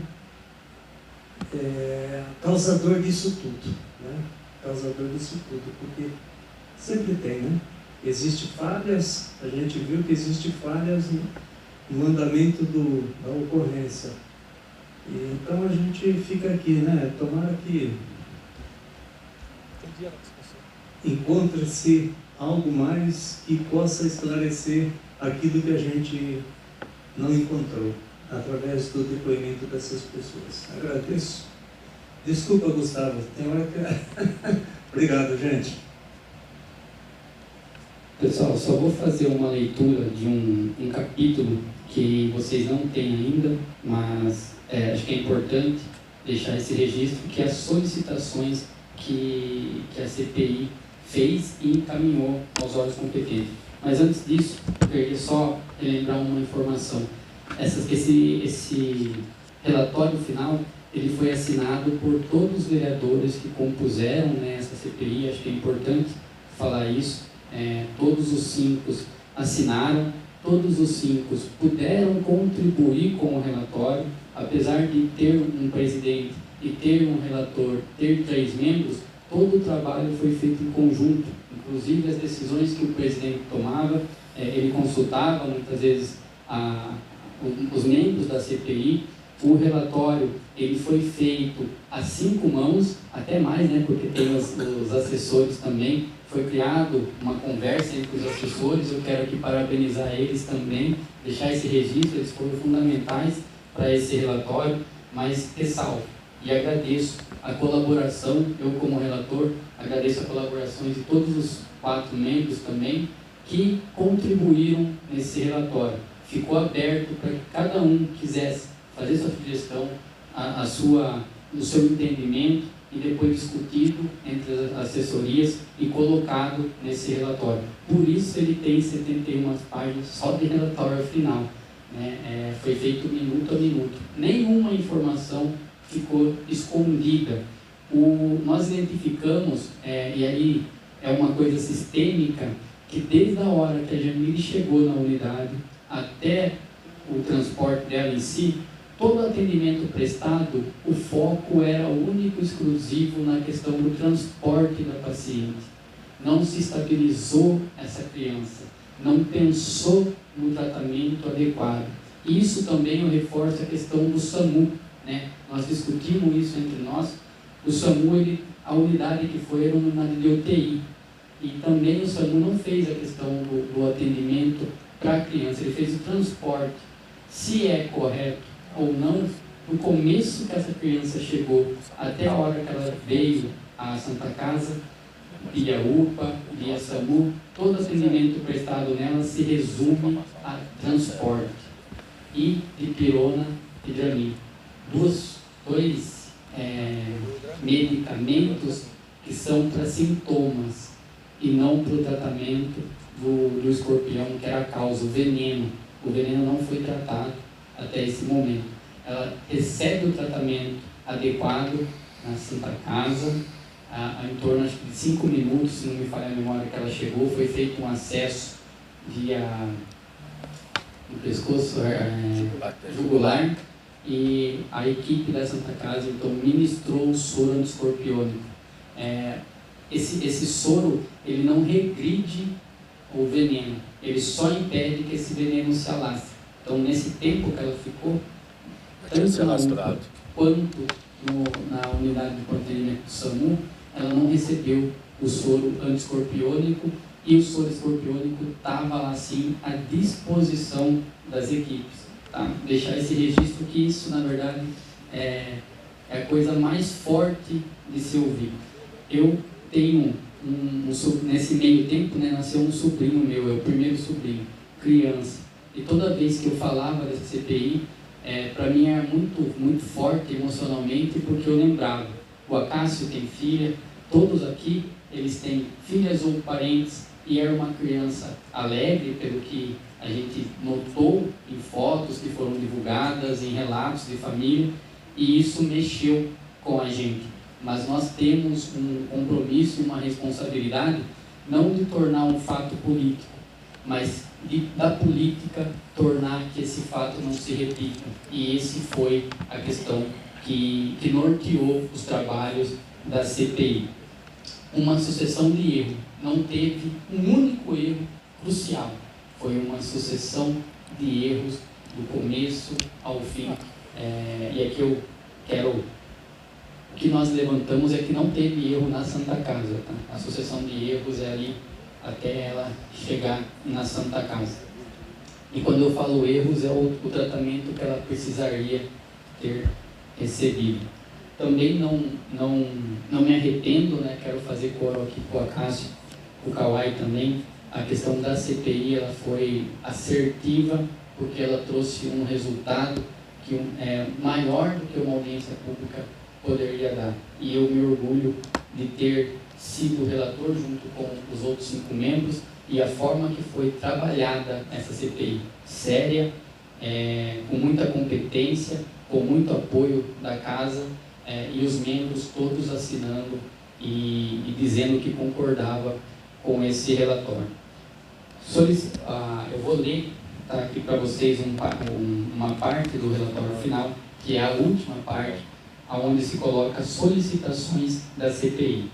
causador disso tudo, né? Causador disso tudo, porque sempre tem, né? Existem falhas, a gente viu que existem falhas no andamento da ocorrência. E, então a gente fica aqui, né? Tomara que encontre-se algo mais que possa esclarecer aquilo que a gente não encontrou, através do depoimento dessas pessoas. Agradeço. Desculpa, Gustavo, tem hora que... Obrigado, gente. Pessoal, só vou fazer uma leitura de um capítulo que vocês não têm ainda, mas acho que é importante deixar esse registro, que é as solicitações que a CPI fez e encaminhou aos órgãos competentes. Mas antes disso, eu queria só lembrar uma informação. Esse relatório final, ele foi assinado por todos os vereadores que compuseram, né, essa CPI, acho que é importante falar isso. Todos os 5 assinaram, todos os 5 puderam contribuir com o relatório, apesar de ter um presidente e ter um relator, ter 3 membros, todo o trabalho foi feito em conjunto, inclusive as decisões que o presidente tomava, ele consultava muitas vezes os membros da CPI. O relatório ele foi feito a 5 mãos, até mais, né, porque tem os assessores também. Foi criado uma conversa entre os assessores, eu quero aqui parabenizar eles também, deixar esse registro, eles foram fundamentais para esse relatório, mas ressalvo e agradeço a colaboração, eu como relator, agradeço a colaboração de todos os 4 membros também, que contribuíram nesse relatório. Ficou aberto para que cada um quisesse fazer sua sugestão, o seu entendimento e depois discutido entre as assessorias e colocado nesse relatório. Por isso ele tem 71 páginas só de relatório final, né? Foi feito minuto a minuto. Nenhuma informação ficou escondida. Nós identificamos, e aí é uma coisa sistêmica, que desde a hora que a Jamile chegou na unidade até o transporte dela em si, todo atendimento prestado, o foco era único e exclusivo na questão do transporte da paciente. Não se estabilizou essa criança, não pensou no tratamento adequado. Isso também reforça a questão do SAMU, né? Nós discutimos isso entre nós. O SAMU, a unidade que foi era uma unidade de UTI. E também o SAMU não fez a questão do atendimento para a criança, ele fez o transporte. Se é correto ou não, no começo que essa criança chegou, até a hora que ela veio à Santa Casa, via UPA, via SAMU, todo atendimento prestado nela se resume a transporte e dipirona e Dramin. Dois medicamentos que são para sintomas e não para o tratamento do escorpião, que era a causa, o veneno. O veneno não foi tratado até esse momento. Ela recebe o tratamento adequado na Santa Casa, em torno de 5 minutos, se não me falha a memória, que ela chegou, foi feito um acesso via no pescoço jugular, e a equipe da Santa Casa então ministrou o soro antiescorpiônico. Esse soro, ele não regride o veneno, ele só impede que esse veneno se alastre. Então, nesse tempo que ela ficou, tanto na UPA quanto na unidade de atendimento do SAMU, ela não recebeu o soro antiescorpiônico, e o soro escorpiônico estava lá sim à disposição das equipes. Tá? Deixar esse registro que isso, na verdade, é a coisa mais forte de se ouvir. Eu tenho nesse meio tempo, né, nasceu um sobrinho meu, é o primeiro sobrinho, criança. E toda vez que eu falava dessa CPI, para mim era muito forte emocionalmente, porque eu lembrava, o Acácio tem filha, todos aqui, eles têm filhas ou parentes, e era uma criança alegre, pelo que a gente notou em fotos que foram divulgadas, em relatos de família, e isso mexeu com a gente. Mas nós temos um compromisso e uma responsabilidade, não de tornar um fato político, mas da política tornar que esse fato não se repita. E esse foi a questão que norteou os trabalhos da CPI. Uma sucessão de erros, não teve um único erro crucial, foi uma sucessão de erros do começo ao fim. E aqui eu quero... O que nós levantamos é que não teve erro na Santa Casa. Tá? A sucessão de erros é ali até ela chegar na Santa Casa. E quando eu falo erros, é o tratamento que ela precisaria ter recebido. Também não me arrependo, né? Quero fazer coro aqui com a Acácio, o Kawai também. A questão da CPI ela foi assertiva, porque ela trouxe um resultado que é maior do que uma audiência pública poderia dar. E eu me orgulho de ter sido relator junto com os outros 5 membros, e a forma que foi trabalhada essa CPI, séria, com muita competência, com muito apoio da casa, e os membros todos assinando e dizendo que concordava com esse relatório. Eu vou ler aqui para vocês uma parte do relatório final, que é a última parte, onde se coloca solicitações da CPI.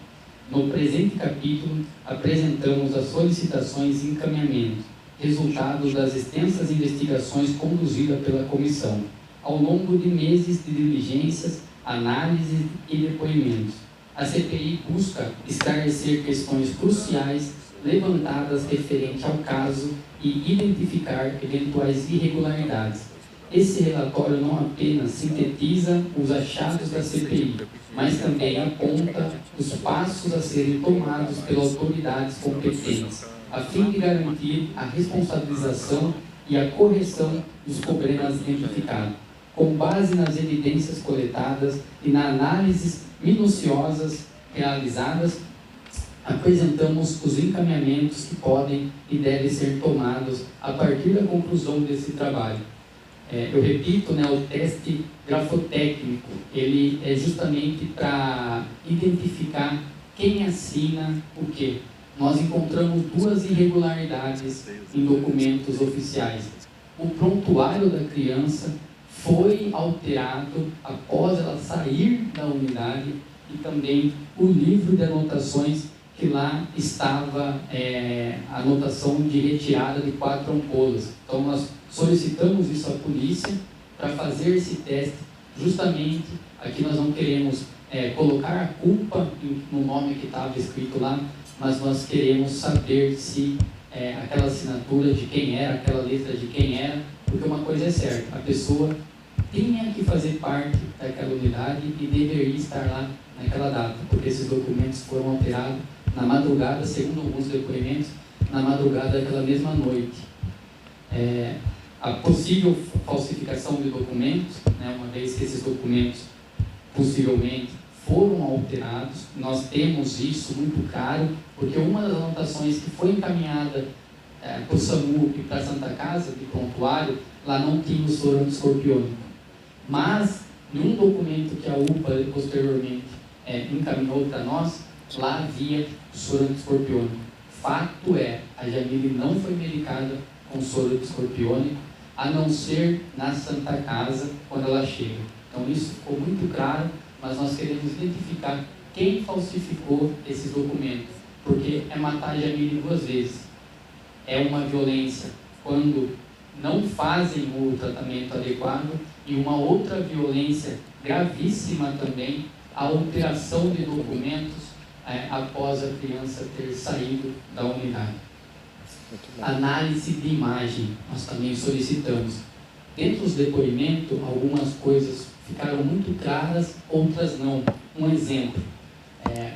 No presente capítulo, apresentamos as solicitações e encaminhamentos, resultados das extensas investigações conduzidas pela comissão, ao longo de meses de diligências, análises e depoimentos. A CPI busca esclarecer questões cruciais levantadas referente ao caso e identificar eventuais irregularidades. Esse relatório não apenas sintetiza os achados da CPI, mas também aponta os passos a serem tomados pelas autoridades competentes, a fim de garantir a responsabilização e a correção dos problemas identificados. com base nas evidências coletadas e nas análises minuciosas realizadas, apresentamos os encaminhamentos que podem e devem ser tomados a partir da conclusão desse trabalho. Eu repito, o teste grafotécnico, ele é justamente para identificar quem assina o quê. Nós encontramos 2 irregularidades em documentos oficiais. O prontuário da criança foi alterado após ela sair da unidade e também o livro de anotações, que lá estava a anotação de retirada de 4 ampolas. Então nós solicitamos isso à polícia para fazer esse teste. Justamente aqui nós não queremos colocar a culpa no nome que estava escrito lá, mas nós queremos saber se aquela assinatura de quem era, aquela letra de quem era, porque uma coisa é certa, a pessoa tinha que fazer parte daquela unidade e deveria estar lá naquela data, porque esses documentos foram alterados na madrugada, segundo alguns depoimentos, na madrugada daquela mesma noite. A possível falsificação de documentos, uma vez que esses documentos possivelmente foram alterados, nós temos isso muito claro, porque uma das anotações que foi encaminhada para o SAMU e para a Santa Casa de prontuário, lá não tinha o soro antiscorpiônico. Mas, em um documento que a UPA posteriormente encaminhou para nós, lá havia o soro antiscorpiônico. Fato é, a Jamile não foi medicada com soro antiscorpiônico, a não ser na Santa Casa, quando ela chega. Então isso ficou muito claro, mas nós queremos identificar quem falsificou esses documentos, porque é matar a Jamile 2 vezes. É uma violência quando não fazem o tratamento adequado e uma outra violência gravíssima também, a alteração de documentos após a criança ter saído da unidade. Análise de imagem, nós também solicitamos. Dentro dos depoimentos, algumas coisas ficaram muito claras, outras não. Um exemplo,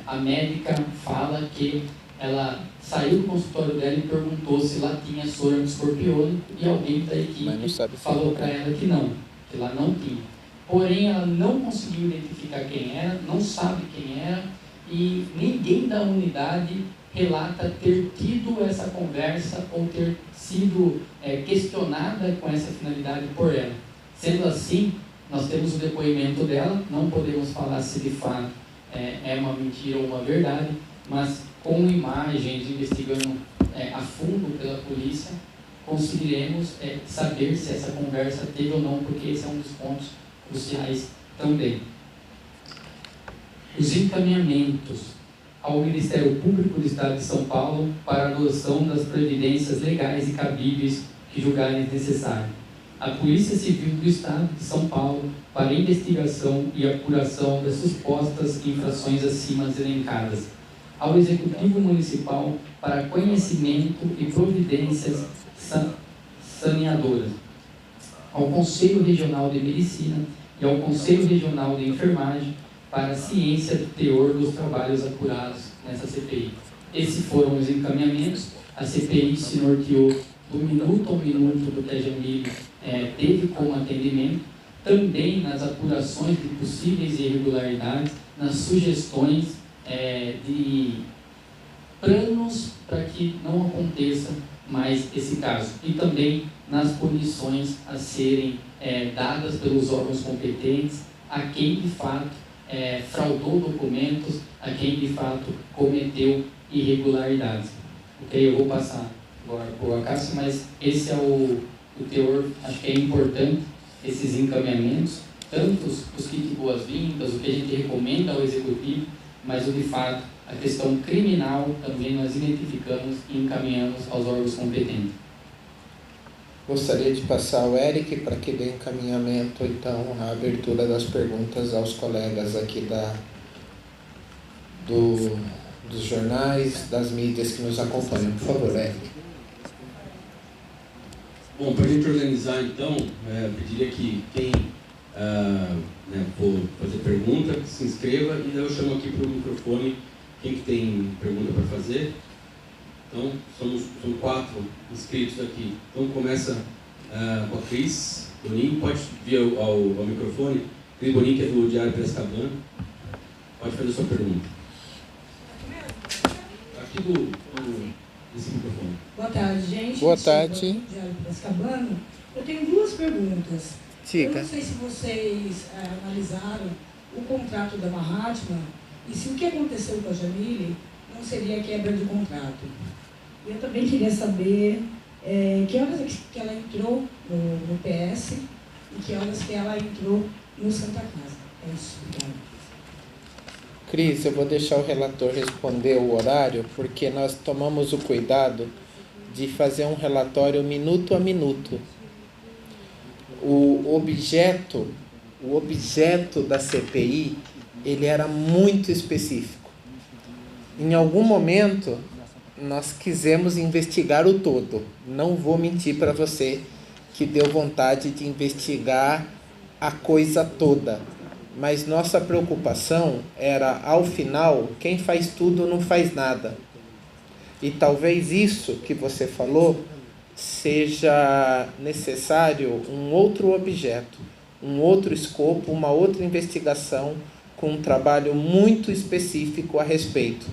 a médica fala que ela saiu do consultório dela e perguntou se lá tinha soro antiscorpiônico e alguém da equipe falou para ela que lá não tinha. Porém, ela não conseguiu identificar quem era, não sabe quem era e ninguém da unidade relata ter tido essa conversa ou ter sido questionada com essa finalidade por ela. Sendo assim, nós temos o depoimento dela, não podemos falar se de fato é uma mentira ou uma verdade, mas com imagens, investigando a fundo pela polícia, conseguiremos saber se essa conversa teve ou não, porque esse é um dos pontos cruciais também. Os encaminhamentos ao Ministério Público do Estado de São Paulo para a adoção das providências legais e cabíveis que julgarem necessário. A Polícia Civil do Estado de São Paulo para a investigação e apuração das supostas infrações acima elencadas. Ao Executivo Municipal para conhecimento e providências saneadoras. Ao Conselho Regional de Medicina e ao Conselho Regional de Enfermagem para a ciência do teor dos trabalhos apurados nessa CPI. Esses foram os encaminhamentos. A CPI se norteou do minuto ao minuto do que a Jamile teve como atendimento, também nas apurações de possíveis irregularidades, nas sugestões de planos para que não aconteça mais esse caso, e também nas punições a serem dadas pelos órgãos competentes a quem de fato fraudou documentos, a quem de fato cometeu irregularidades. Ok, eu vou passar agora para o Acácio, mas esse é o teor, acho que é importante, esses encaminhamentos, tanto os kits de boas-vindas, o que a gente recomenda ao Executivo, mas o de fato, a questão criminal também nós identificamos e encaminhamos aos órgãos competentes. Gostaria de passar ao Eric para que dê encaminhamento, então, à abertura das perguntas aos colegas aqui dos jornais, das mídias que nos acompanham. Por favor, Eric. Bom, para a gente organizar, então, eu pediria que quem for fazer pergunta, se inscreva, e daí eu chamo aqui para o microfone quem que tem pergunta para fazer. Então, são 4 inscritos aqui. Então, começa com a Cris. Boninho, pode vir ao microfone. Cris Boninho, que é do Diário Piracicabana. Pode fazer a sua pergunta. Aqui desse microfone. Boa tarde, gente. Boa tarde. Do Diário Piracicabana. Eu tenho duas perguntas. Diga. Eu não sei se vocês analisaram o contrato da Mahatma e se o que aconteceu com a Jamile não seria quebra de contrato. Eu também queria saber que horas que ela entrou no PS e que horas que ela entrou no Santa Casa. É isso. Obrigada. Cris, eu vou deixar o relator responder o horário, porque nós tomamos o cuidado de fazer um relatório minuto a minuto. O objeto da CPI, ele era muito específico. Em algum momento, nós quisemos investigar o todo. Não vou mentir para você que deu vontade de investigar a coisa toda. Mas nossa preocupação era, ao final, quem faz tudo não faz nada. E talvez isso que você falou seja necessário um outro objeto, um outro escopo, uma outra investigação com um trabalho muito específico a respeito.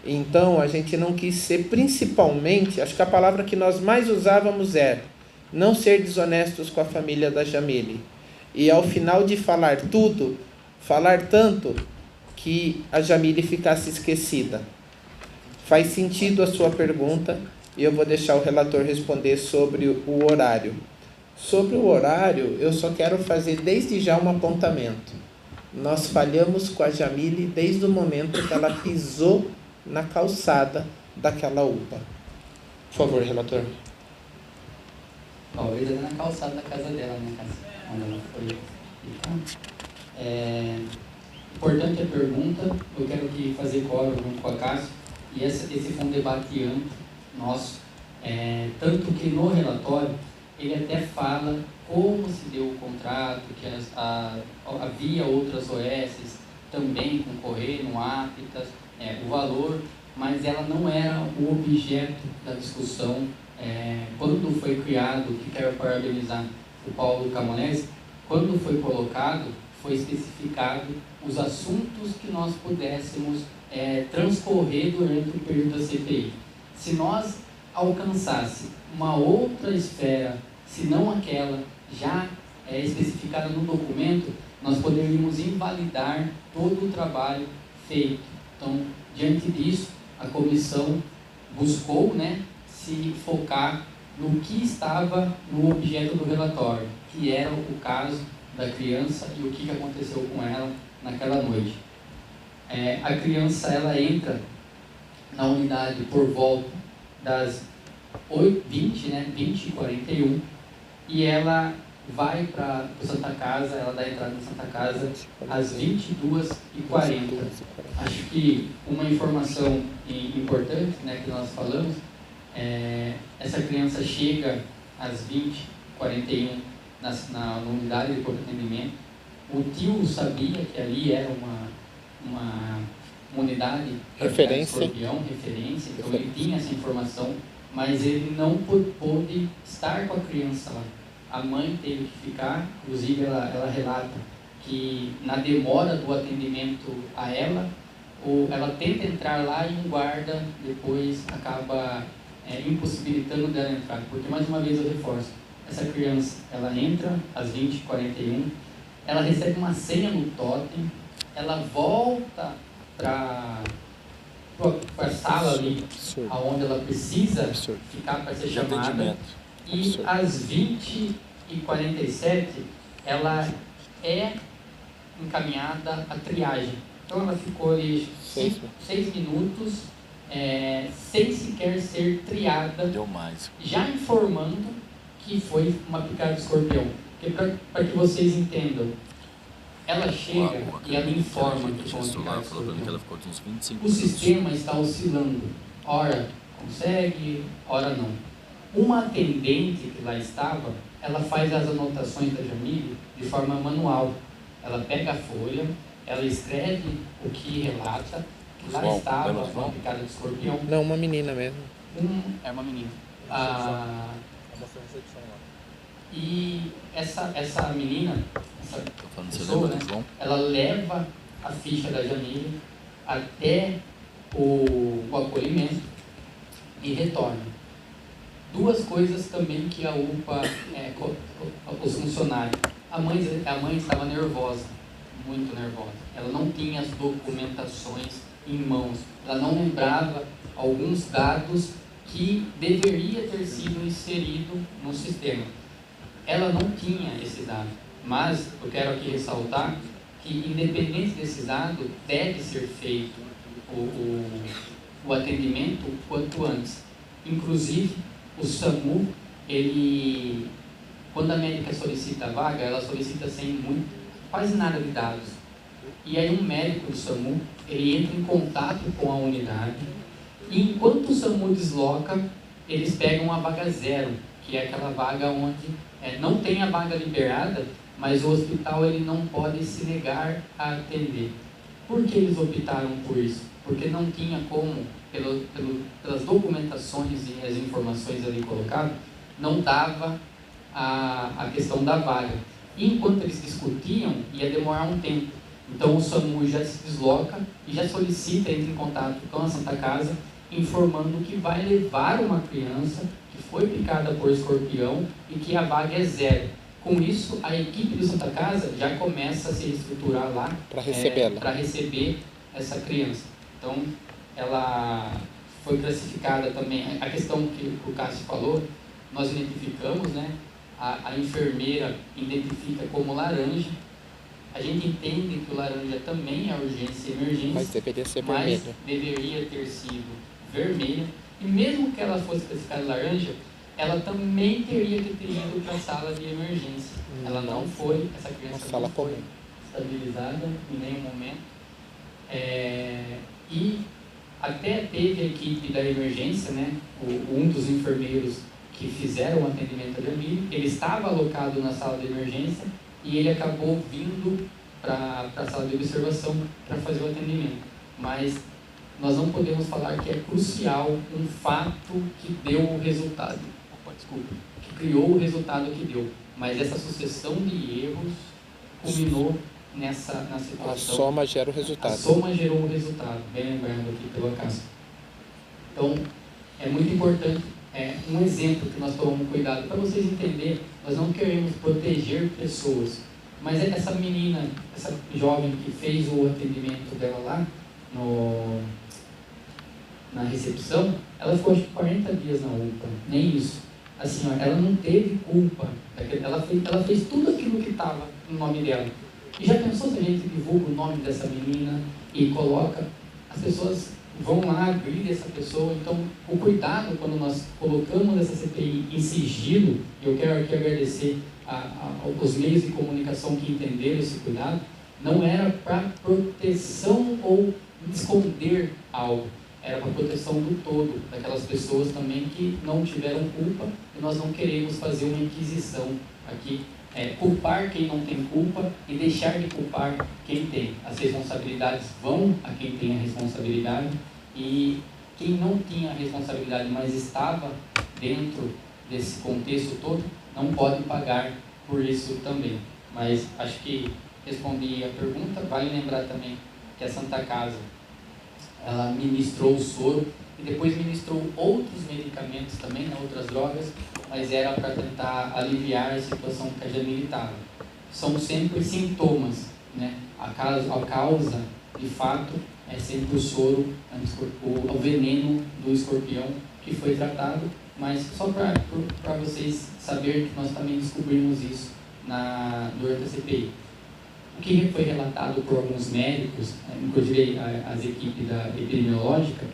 Então, a gente não quis ser principalmente, acho que a palavra que nós mais usávamos era não ser desonestos com a família da Jamile. E ao final de falar tudo, falar tanto que a Jamile ficasse esquecida. Faz sentido a sua pergunta e eu vou deixar o relator responder sobre o horário. Sobre o horário, eu só quero fazer desde já um apontamento. Nós falhamos com a Jamile desde o momento que ela pisou na calçada daquela UPA. Por favor, relator. Talvez até na calçada da casa dela, né, quando ela foi. Importante a pergunta, eu quero aqui fazer coro junto com a Cássio, e esse foi um debate amplo nosso, tanto que no relatório ele até fala como se deu o contrato, que havia outras OS também concorrendo, aptas, o valor, mas ela não era o objeto da discussão. Quando foi criado, que quero parabenizar o Paulo Camolese, quando foi colocado, foi especificado os assuntos que nós pudéssemos transcorrer durante o período da CPI. Se nós alcançasse uma outra esfera, se não aquela já especificada no documento, nós poderíamos invalidar todo o trabalho feito. Então, diante disso, a comissão buscou, se focar no que estava no objeto do relatório, que era o caso da criança e o que aconteceu com ela naquela noite. A criança ela entra na unidade por volta das 20h41, e ela vai para Santa Casa, ela dá entrada na Santa Casa às 22h40. Acho que uma informação importante, que nós falamos, essa criança chega às 20h41 na unidade de pronto atendimento. O tio sabia que ali era uma unidade referência, então ele tinha essa informação, mas ele não pôde estar com a criança lá. A mãe teve que ficar, inclusive ela relata que na demora do atendimento a ela tenta entrar lá e um guarda depois acaba impossibilitando dela entrar, porque mais uma vez eu reforço, essa criança ela entra às 20h41, ela recebe uma senha no totem, ela volta para a sala ali, onde ela precisa ficar para ser chamada, e às 20h47 ela é encaminhada à triagem. Então ela ficou ali 6 minutos sem sequer ser triada, já informando que foi uma picada de escorpião. Para que vocês entendam, ela chega e ela informa que foi uma picada de escorpião. O sistema está oscilando, ora consegue, ora não. Uma atendente que lá estava, ela faz as anotações da Jamile de forma manual. Ela pega a folha, ela escreve o que relata, que lá estava uma picada de escorpião. Não, uma menina mesmo. É uma menina. E essa menina, essa pessoa, né, ela leva a ficha da Jamile até o acolhimento e retorna. Duas coisas também que a UPA, os funcionários, a mãe estava nervosa, muito nervosa. Ela não tinha as documentações em mãos, ela não lembrava alguns dados que deveria ter sido inserido no sistema. Ela não tinha esse dado, mas eu quero aqui ressaltar que, independente desse dado, deve ser feito o atendimento o quanto antes. Inclusive, o SAMU, quando a médica solicita a vaga, ela solicita sem quase nada de dados. E aí um médico do SAMU, ele entra em contato com a unidade, e enquanto o SAMU desloca, eles pegam a vaga 0, que é aquela vaga onde não tem a vaga liberada, mas o hospital ele não pode se negar a atender. Por que eles optaram por isso? Porque não tinha como, pelas documentações e as informações ali colocadas, não dava a questão da vaga. E enquanto eles discutiam, ia demorar um tempo. Então o SAMU já se desloca e já solicita, entra em contato com a Santa Casa, informando que vai levar uma criança que foi picada por escorpião e que a vaga é 0. Com isso, a equipe do Santa Casa já começa a se estruturar lá para receber essa criança. Então, ela foi classificada também. A questão que o Cássio falou, nós identificamos, né? A enfermeira identifica como laranja. A gente entende que o laranja também é urgência e emergência, mas deveria ser mas vermelho. deveria ter sido vermelha. E mesmo que ela fosse classificada laranja, ela também teria que ter ido para a sala de emergência. Ela não foi, essa criança não foi estabilizada em nenhum momento. E até teve a equipe da emergência, né? Um dos enfermeiros que fizeram o atendimento da Jamile, ele estava alocado na sala de emergência e ele acabou vindo para a sala de observação para fazer o atendimento. Mas nós não podemos falar que é crucial um fato que deu o resultado, que criou o resultado que deu. Mas essa sucessão de erros culminou na situação. A soma gera o resultado. A soma gerou o resultado, bem lembrando aqui pelo acaso. Então, é muito importante, um exemplo que nós tomamos cuidado, para vocês entenderem, nós não queremos proteger pessoas, mas essa menina, essa jovem que fez o atendimento dela lá, na recepção, ela ficou acho que 40 dias na UPA, nem isso. Assim, ela não teve culpa, ela fez tudo aquilo que estava no nome dela. E já pensou se a gente divulga o nome dessa menina e coloca, as pessoas vão lá agredir essa pessoa. Então, o cuidado, quando nós colocamos essa CPI em sigilo, eu quero aqui agradecer aos meios de comunicação que entenderam esse cuidado, não era para proteção ou esconder algo, era para proteção do todo, daquelas pessoas também que não tiveram culpa, e nós não queremos fazer uma inquisição aqui, culpar quem não tem culpa e deixar de culpar quem tem. As responsabilidades vão a quem tem a responsabilidade, e quem não tinha a responsabilidade, mas estava dentro desse contexto todo, não pode pagar por isso também. Mas acho que respondi a pergunta. Vale lembrar também que a Santa Casa, ela ministrou o soro e depois ministrou outros medicamentos também, outras drogas, mas era para tentar aliviar a situação que a Jamile estava. São sempre sintomas, né? A causa, de fato, é sempre o soro, o veneno do escorpião que foi tratado, mas só para vocês saberem que nós também descobrimos isso durante a CPI. O que foi relatado por alguns médicos, inclusive as equipes da epidemiológica,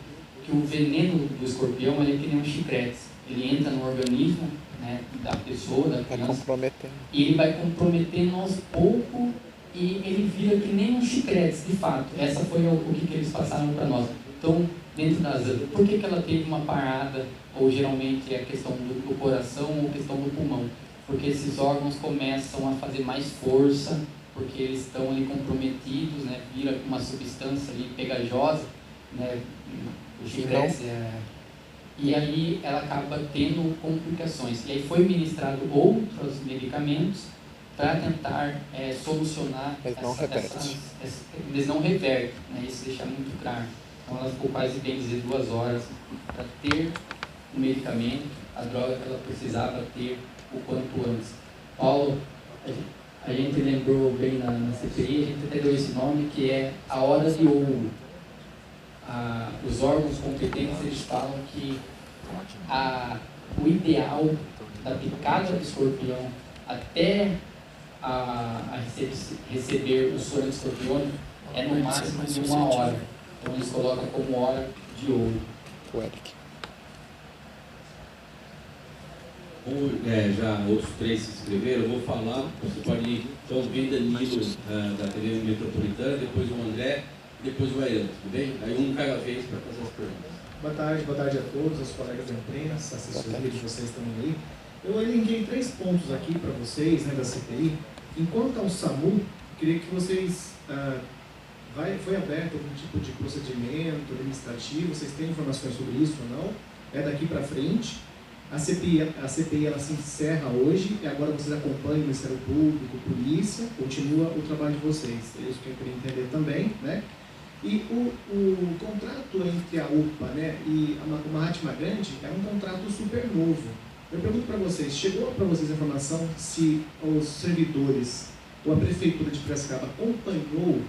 que o veneno do escorpião é que nem um chiclete. Ele entra no organismo, né, da pessoa, da criança, e ele vai comprometendo aos poucos, e ele vira que nem um chiclete, de fato. Essa foi o que eles passaram para nós. Então, dentro das... Por que ela teve uma parada, ou geralmente é a questão do coração ou a questão do pulmão? Porque esses órgãos começam a fazer mais força, porque eles estão ali comprometidos, né? Vira uma substância ali pegajosa, né? O chiclete e aí ela acaba tendo complicações. E aí foi ministrado outros medicamentos para tentar solucionar mas não reverte, né? Isso deixa muito claro. Então ela ficou quase, bem dizer, 2 horas para ter o medicamento, a droga que ela precisava ter o quanto antes. Paulo, a gente lembrou bem na CPI, a gente até deu esse nome, que é a hora de ouro. Os órgãos competentes, eles falam que o ideal da picada do escorpião até receber o soro de escorpião é no máximo de 1 hora. Então eles colocam como hora de ouro. O Eric. Como já outros 3 se inscreveram, eu vou falar, você pode ir, então vem Danilo da TV Metropolitana, depois o André, depois o Ayrton, tudo bem? Aí um cada vez para fazer as perguntas. Boa tarde a todos, os colegas da imprensa, assessoria de vocês também aí. Eu elenquei 3 pontos aqui para vocês, né, da CPI. Enquanto ao SAMU, queria que vocês... foi aberto algum tipo de procedimento administrativo? Vocês têm informações sobre isso ou não? É daqui para frente? A CPI ela se encerra hoje e agora vocês acompanham o Ministério Público, Polícia, continua o trabalho de vocês. É isso que eu queria entender também, né? E o contrato entre a UPA, né, e a Mahatma Gandhi é um contrato super novo. Eu pergunto para vocês, chegou para vocês a informação se os servidores ou a Prefeitura de Piracicaba acompanhou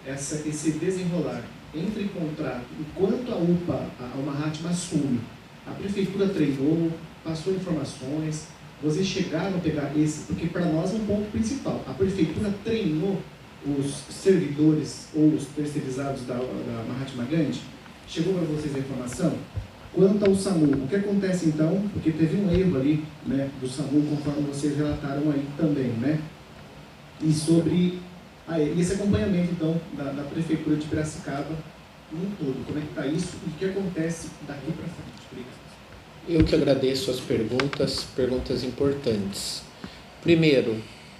esse desenrolar entre contrato, enquanto a UPA, a Mahatma assume, a Prefeitura treinou, passou informações, vocês chegaram a pegar esse, porque para nós é um ponto principal, a Prefeitura treinou os servidores ou os terceirizados da Mahatma Gandhi? Chegou para vocês a informação? Quanto ao SAMU, o que acontece então, porque teve um erro ali, né, do SAMU, conforme vocês relataram aí também, né? E sobre esse acompanhamento então da Prefeitura de Piracicaba num todo, como é que está isso e o que acontece daqui para frente? Obrigado. Eu que agradeço as perguntas importantes. Primeiro,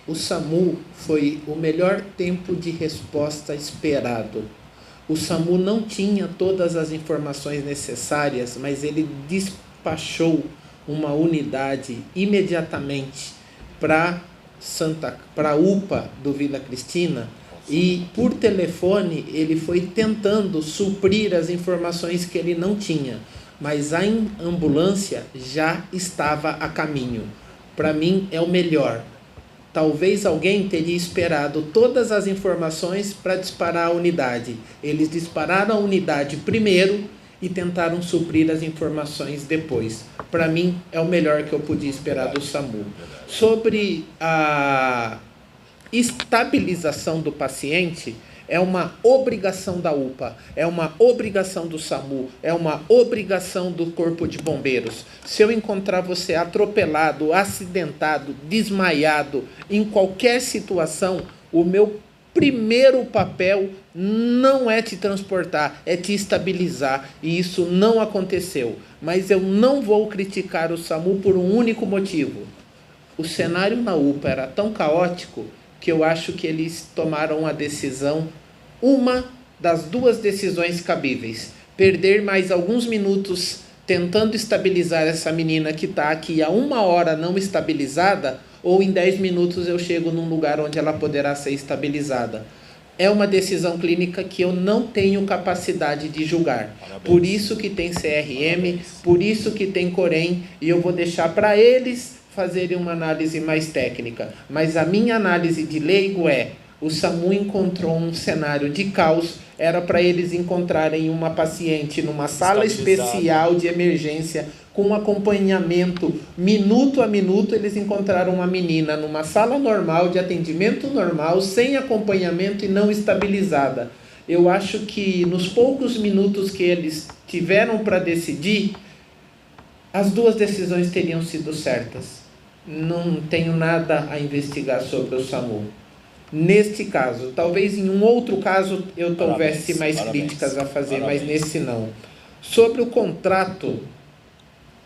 o SAMU foi o melhor tempo de resposta esperado. O SAMU não tinha todas as informações necessárias, mas ele despachou uma unidade imediatamente para a UPA do Vila Cristina e, por telefone, ele foi tentando suprir as informações que ele não tinha, mas a ambulância já estava a caminho. Para mim, é o melhor. Talvez alguém teria esperado todas as informações para disparar a unidade. Eles dispararam a unidade primeiro e tentaram suprir as informações depois. Para mim, é o melhor que eu podia esperar do SAMU. Sobre a estabilização do paciente, é uma obrigação da UPA, é uma obrigação do SAMU, é uma obrigação do Corpo de Bombeiros. Se eu encontrar você atropelado, acidentado, desmaiado, em qualquer situação, o meu primeiro papel não é te transportar, é te estabilizar. E isso não aconteceu. Mas eu não vou criticar o SAMU por um único motivo. O cenário na UPA era tão caótico que eu acho que eles tomaram a decisão, uma das 2 decisões cabíveis: perder mais alguns minutos tentando estabilizar essa menina que está aqui há 1 hora não estabilizada, ou em 10 minutos eu chego num lugar onde ela poderá ser estabilizada. É uma decisão clínica que eu não tenho capacidade de julgar. Parabéns. Por isso que tem CRM, parabéns. Por isso que tem Corém, e eu vou deixar para eles fazerem uma análise mais técnica. Mas a minha análise de leigo é: o SAMU encontrou um cenário de caos, era para eles encontrarem uma paciente numa sala especial de emergência, com acompanhamento minuto a minuto. Eles encontraram uma menina numa sala normal, de atendimento normal, sem acompanhamento e não estabilizada. Eu acho que nos poucos minutos que eles tiveram para decidir, as 2 decisões teriam sido certas. Não tenho nada a investigar sobre o SAMU. Neste caso, talvez em um outro caso eu tivesse mais críticas a fazer, mas nesse não. Sobre o contrato,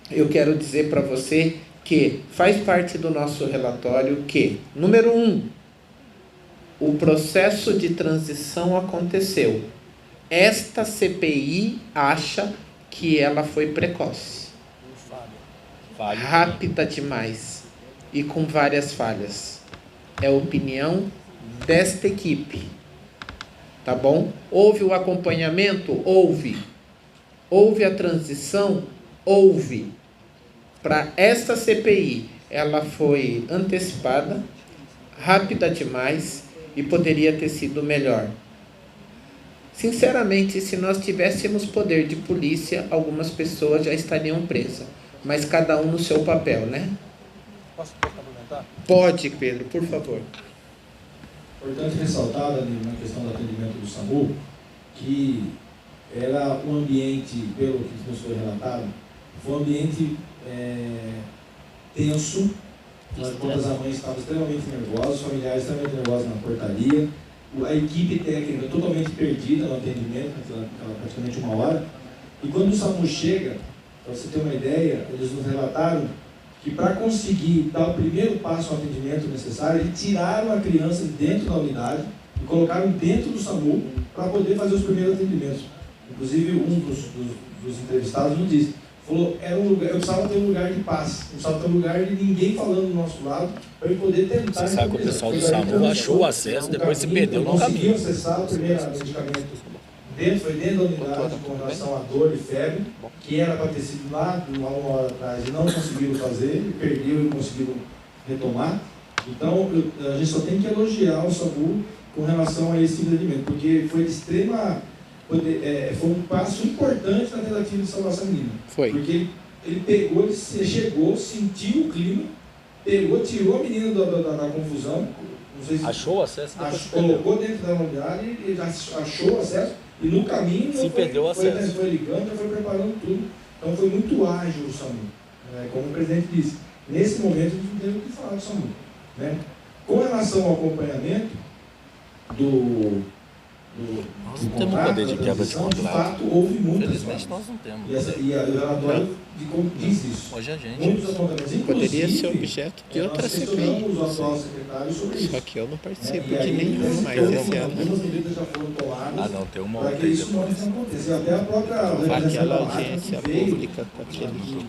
eu quero dizer para você que faz parte do nosso relatório que, número 1, o processo de transição aconteceu. Esta CPI acha que ela foi precoce. rápida demais e com várias falhas. É a opinião desta equipe, tá bom? Houve o acompanhamento? Houve. Houve a transição? Houve. Para esta CPI, ela foi antecipada, rápida demais e poderia ter sido melhor. Sinceramente, se nós tivéssemos poder de polícia, algumas pessoas já estariam presas. Mas cada um no seu papel, né? Posso complementar? Pode, Pedro, por favor. Importante ressaltar, Danilo, na questão do atendimento do SAMU, que era um ambiente, pelo que nos foi relatado, foi um ambiente tenso. Afinal de contas, a mãe estava extremamente nervosa, os familiares extremamente nervosos na portaria, a equipe técnica totalmente perdida no atendimento, naquela praticamente 1 hora. E quando o SAMU chega, para você ter uma ideia, eles nos relataram que para conseguir dar o primeiro passo ao atendimento necessário, eles tiraram a criança de dentro da unidade e colocaram dentro do SAMU para poder fazer os primeiros atendimentos. Inclusive, um dos entrevistados nos disse, falou, era um lugar, eu precisava ter um lugar de paz, eu precisava ter um lugar de ninguém falando do nosso lado, para eu poder tentar... Você sabe que o pessoal do SAMU achou o acesso, depois se perdeu no caminho. Conseguiu acessar o primeiro medicamento foi dentro da unidade com relação à dor e febre, que era para ter sido lá 1 hora atrás e não conseguiram fazer, e perderam e conseguiram retomar. Então, a gente só tem que elogiar o SAMU com relação a esse tipo de atendimento, porque foi de extrema... foi um passo importante na tentativa de salvar essa menina. Foi. Porque ele pegou, ele chegou, sentiu o clima, pegou, tirou a menina da confusão. Não sei se achou o acesso, colocou dentro da unidade e achou o acesso. E no caminho perdeu o acesso. Foi ligando, já foi preparando tudo. Então foi muito ágil o SAMU. Como o presidente disse, nesse momento a gente não tem o que falar do SAMU. Né? Com relação ao acompanhamento nós não temos poder de quebra de contrato. De fato, houve muitas. Infelizmente, nós não temos. E o relatório diz isso. Hoje a gente. Muitos apontamentos. Poderia ser objeto de outra CPI. Só que eu não participo de nenhuma mais esse ano. Algumas medidas já foram tomadas. Não, tem uma para que isso não aconteça. E até a própria aquela audiência pública com aquele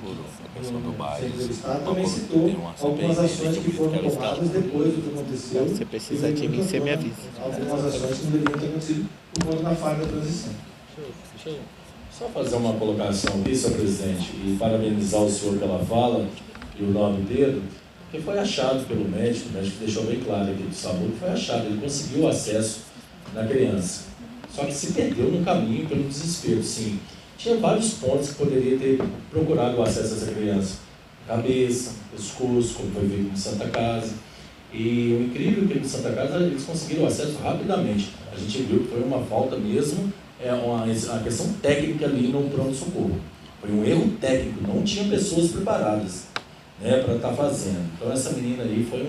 também citou algumas ações que foram tomadas depois do que aconteceu. Se você precisar de mim, você me avisa. Algumas ações que não deveriam ter acontecido por conta da falha da transição. Deixa eu só fazer uma colocação aqui, senhor presidente, e parabenizar o senhor pela fala e o nome Pedro, que foi achado pelo médico, o médico deixou bem claro aqui do SAMU, que foi achado, ele conseguiu acesso na criança. Só que se perdeu no caminho pelo desespero, sim. Tinha vários pontos que poderia ter procurado o acesso a essa criança. Cabeça, pescoço, como foi feito em Santa Casa. E o incrível é que em Santa Casa eles conseguiram acesso rapidamente. A gente viu que foi uma falta mesmo, uma questão técnica ali no pronto-socorro. Foi um erro técnico, não tinha pessoas preparadas, né, para estar fazendo. Então essa menina ali foi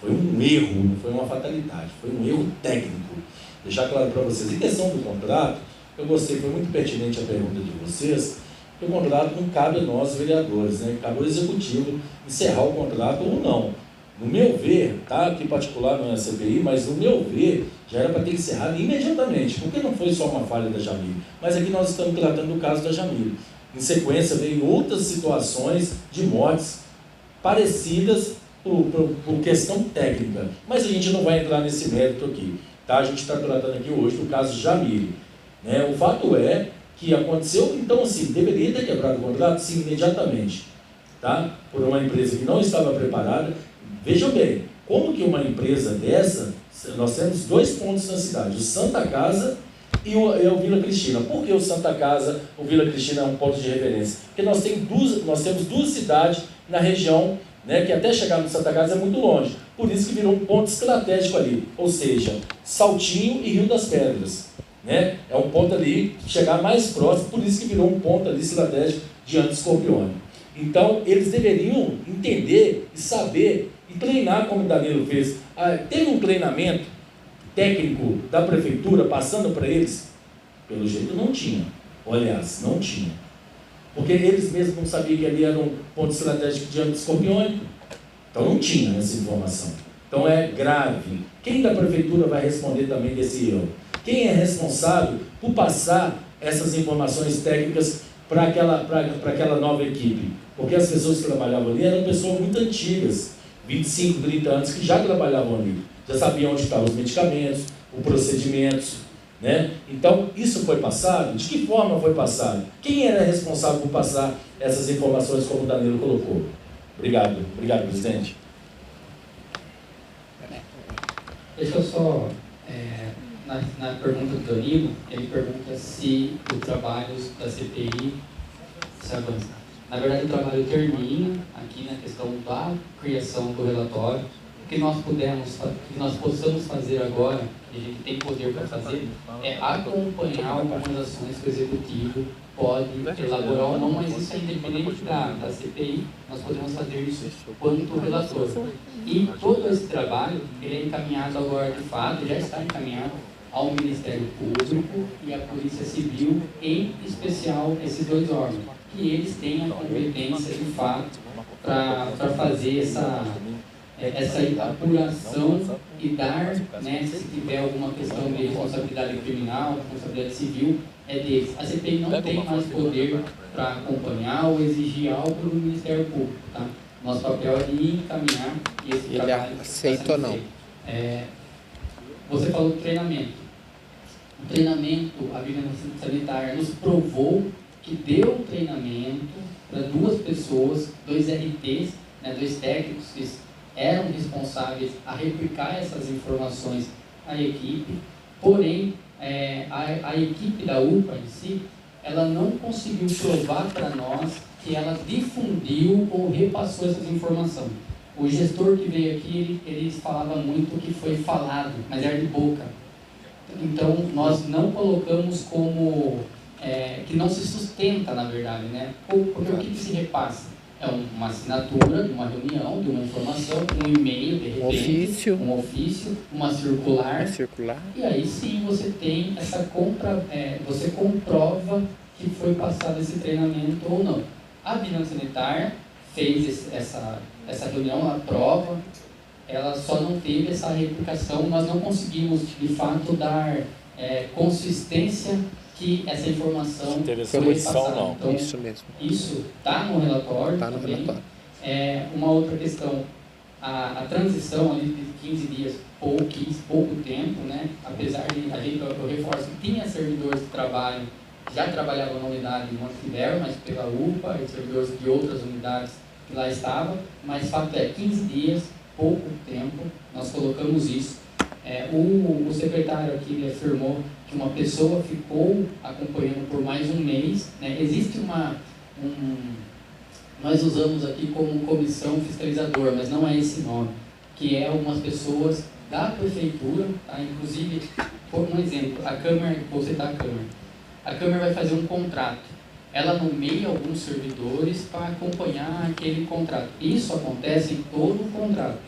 um erro, não foi uma fatalidade, foi um erro técnico. Deixar claro para vocês. Em questão do contrato, eu gostei, foi muito pertinente a pergunta de vocês, que o contrato não cabe a nós, vereadores, né? Cabe ao executivo encerrar o contrato ou não. No meu ver, tá? Aqui particular não é a CPI, mas no meu ver, já era para ter encerrado imediatamente, porque não foi só uma falha da Jamile, mas aqui nós estamos tratando do caso da Jamile. Em sequência, veio outras situações de mortes parecidas por questão técnica, mas a gente não vai entrar nesse mérito aqui, tá? A gente está tratando aqui hoje do caso Jamile, né? O fato é que aconteceu, então assim, deveria ter quebrado o contrato, sim, imediatamente, tá? Por uma empresa que não estava preparada. Vejam bem, como que uma empresa dessa, nós temos 2 pontos na cidade, o Santa Casa e o Vila Cristina. Por que o Santa Casa, o Vila Cristina é um ponto de referência? Porque nós temos 2 cidades na região, né, que até chegar no Santa Casa é muito longe. Por isso que virou um ponto estratégico ali, ou seja, Saltinho e Rio das Pedras. Né? É um ponto ali, chegar mais próximo, por isso que virou um ponto ali estratégico diante do Scorpione. Então, eles deveriam entender e saber e treinar como o Danilo fez. Teve um treinamento técnico da prefeitura passando para eles? Pelo jeito não tinha. Aliás, não tinha. Porque eles mesmos não sabiam que ali era um ponto estratégico diante do Scorpione. Então não tinha essa informação. Então é grave. Quem da prefeitura vai responder também desse erro? Quem é responsável por passar essas informações técnicas para aquela nova equipe? Porque as pessoas que trabalhavam ali eram pessoas muito antigas, 25, 30 anos, que já trabalhavam ali, já sabiam onde estavam os medicamentos, os procedimentos, né? Então, isso foi passado? De que forma foi passado? Quem era responsável por passar essas informações, como o Danilo colocou? Obrigado, presidente. Deixa eu só, na pergunta do Danilo, ele pergunta se os trabalhos da CPI se avançam. Na verdade, o trabalho termina aqui na questão da criação do relatório. O que nós possamos fazer agora, e a gente tem poder para fazer, é acompanhar algumas ações que o Executivo pode elaborar ou não, mas isso é independente da CPI, nós podemos fazer isso quanto relator. E todo esse trabalho, ele é encaminhado agora de fato, já está encaminhado ao Ministério Público e à Polícia Civil, em especial esses dois órgãos, que eles têm a competência de fato para fazer essa apuração e dar, né, se tiver alguma questão de responsabilidade criminal, responsabilidade civil, é deles. A CPI não tem mais poder para acompanhar ou exigir algo do Ministério Público, tá? Nosso papel é de encaminhar e esse trabalho... Ele aceita ou não? Você falou do treinamento. O treinamento, a vigilância sanitária nos provou que deu treinamento para 2 pessoas, 2 RTs, né, 2 técnicos que eram responsáveis a replicar essas informações à equipe, porém, a equipe da UPA em si, ela não conseguiu provar para nós que ela difundiu ou repassou essas informações. O gestor que veio aqui, ele falava muito que foi falado, mas era de boca. Então, nós não colocamos como... que não se sustenta, na verdade, né? Porque o que se repassa? É uma assinatura de uma reunião, de uma informação, um e-mail, de repente, um ofício, uma circular. E aí sim você tem essa você comprova que foi passado esse treinamento ou não. A vigilância sanitária fez essa reunião, a prova, ela só não teve essa replicação, nós não conseguimos de fato dar consistência que essa informação foi passada. Não. Então, Isso mesmo. Isso está no relatório. Está no relatório. Uma outra questão, a transição ali de 15 dias, pouco tempo, né? Apesar de eu reforço que tinha servidores que já trabalhavam na unidade em Montevidéu, mas pela UPA, e servidores de outras unidades que lá estavam, mas fato é, 15 dias, pouco tempo, nós colocamos isso. O secretário aqui afirmou que uma pessoa ficou acompanhando por mais um mês, né? Existe nós usamos aqui como comissão fiscalizadora, mas não é esse nome, que é algumas pessoas da prefeitura, tá? Inclusive, por um exemplo, a Câmara, vou citar a Câmara. A Câmara vai fazer um contrato, ela nomeia alguns servidores para acompanhar aquele contrato. Isso acontece em todo o contrato.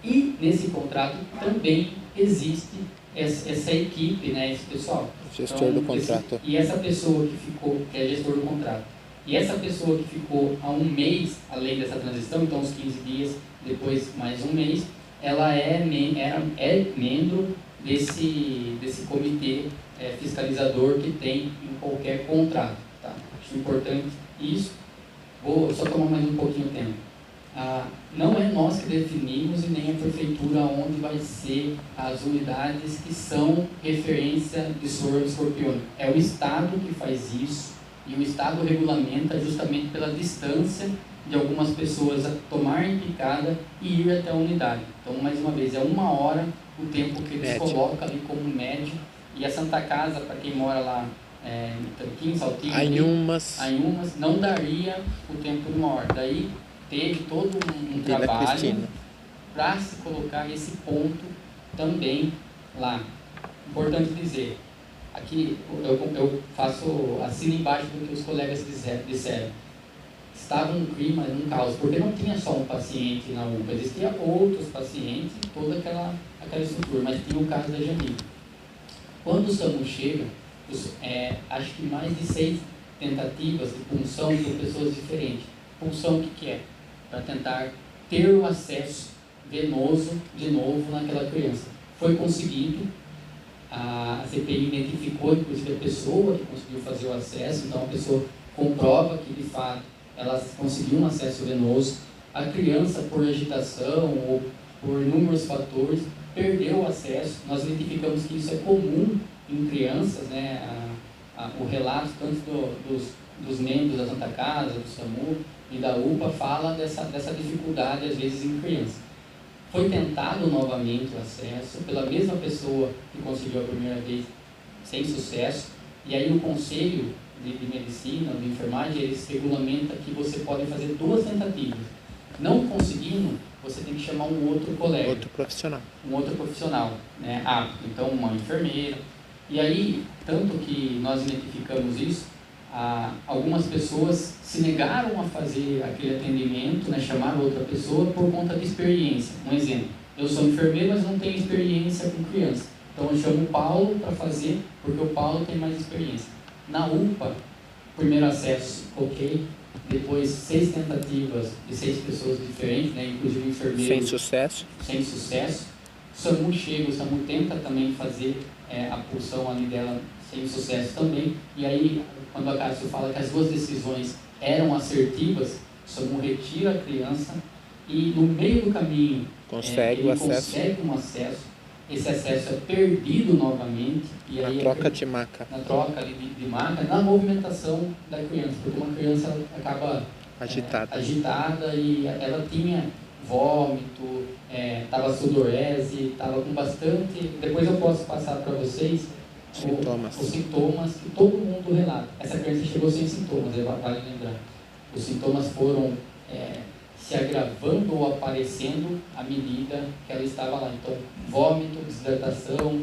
E nesse contrato também existe essa equipe, né, esse pessoal. Gestor do contrato. E essa pessoa que ficou, que é gestor do contrato, e essa pessoa que ficou há um mês, além dessa transição, então uns 15 dias, depois mais um mês, ela é membro desse comitê fiscalizador que tem em qualquer contrato. Tá? Acho importante isso. Vou só tomar mais um pouquinho de tempo. Não é nós que definimos e nem a prefeitura onde vai ser as unidades que são referência de soro escorpiônico. É o Estado que faz isso e o Estado regulamenta justamente pela distância de algumas pessoas a tomarem picada e ir até a unidade. Então, mais uma vez, é 1 hora o tempo que eles colocam ali como médio. E a Santa Casa, para quem mora lá em Tanquim, Saltinho, Anhumas, não daria o tempo de 1 hora. Daí teve todo um trabalho para se colocar esse ponto também lá. Importante dizer, aqui eu assino embaixo do que os colegas disseram. Estava um clima, um caos, porque não tinha só um paciente na UPA, existia outros pacientes em toda aquela estrutura, mas tinha o caso da Jamile. Quando o SAMU chega, acho que mais de 6 tentativas de punção por pessoas diferentes. Punção o que é? Para tentar ter o acesso venoso de novo naquela criança. Foi conseguido, a CPI identificou inclusive a pessoa que conseguiu fazer o acesso, então a pessoa comprova que, de fato, ela conseguiu um acesso venoso. A criança, por agitação ou por inúmeros fatores, perdeu o acesso. Nós identificamos que isso é comum em crianças, né? O relato tanto dos membros da Santa Casa, do SAMU e da UPA fala dessa dificuldade, às vezes, em criança. Foi tentado novamente o acesso pela mesma pessoa que conseguiu a primeira vez, sem sucesso, e aí o Conselho de Medicina, de Enfermagem, eles regulamentam que você pode fazer 2 tentativas. Não conseguindo, você tem que chamar um outro colega. Outro profissional. Um outro profissional, né, apto. Então, uma enfermeira. E aí, tanto que nós identificamos isso, algumas pessoas se negaram a fazer aquele atendimento, né, chamaram outra pessoa por conta de experiência. Um exemplo, eu sou enfermeiro, mas não tenho experiência com criança. Então, eu chamo o Paulo para fazer, porque o Paulo tem mais experiência. Na UPA, primeiro acesso, ok. Depois 6 tentativas de 6 pessoas diferentes, né, inclusive enfermeiro. Sem sucesso. Sem sucesso. O SAMU chega, o SAMU tenta também fazer a pulsão ali dela sem sucesso também. E aí, quando a Cássio fala que as 2 decisões eram assertivas, o SAMU retira a criança e no meio do caminho consegue ele o acesso. consegue um acesso. Esse acesso é perdido novamente. E na aí troca de maca. Na troca de maca, na movimentação da criança. Porque uma criança acaba agitada e ela tinha vômito, estava sudorese, estava com bastante... Depois eu posso passar para vocês os sintomas que todo mundo relata. Essa criança chegou sem sintomas, vale lembrar. Os sintomas foram se agravando ou aparecendo à medida que ela estava lá. Então, vômito, desidratação,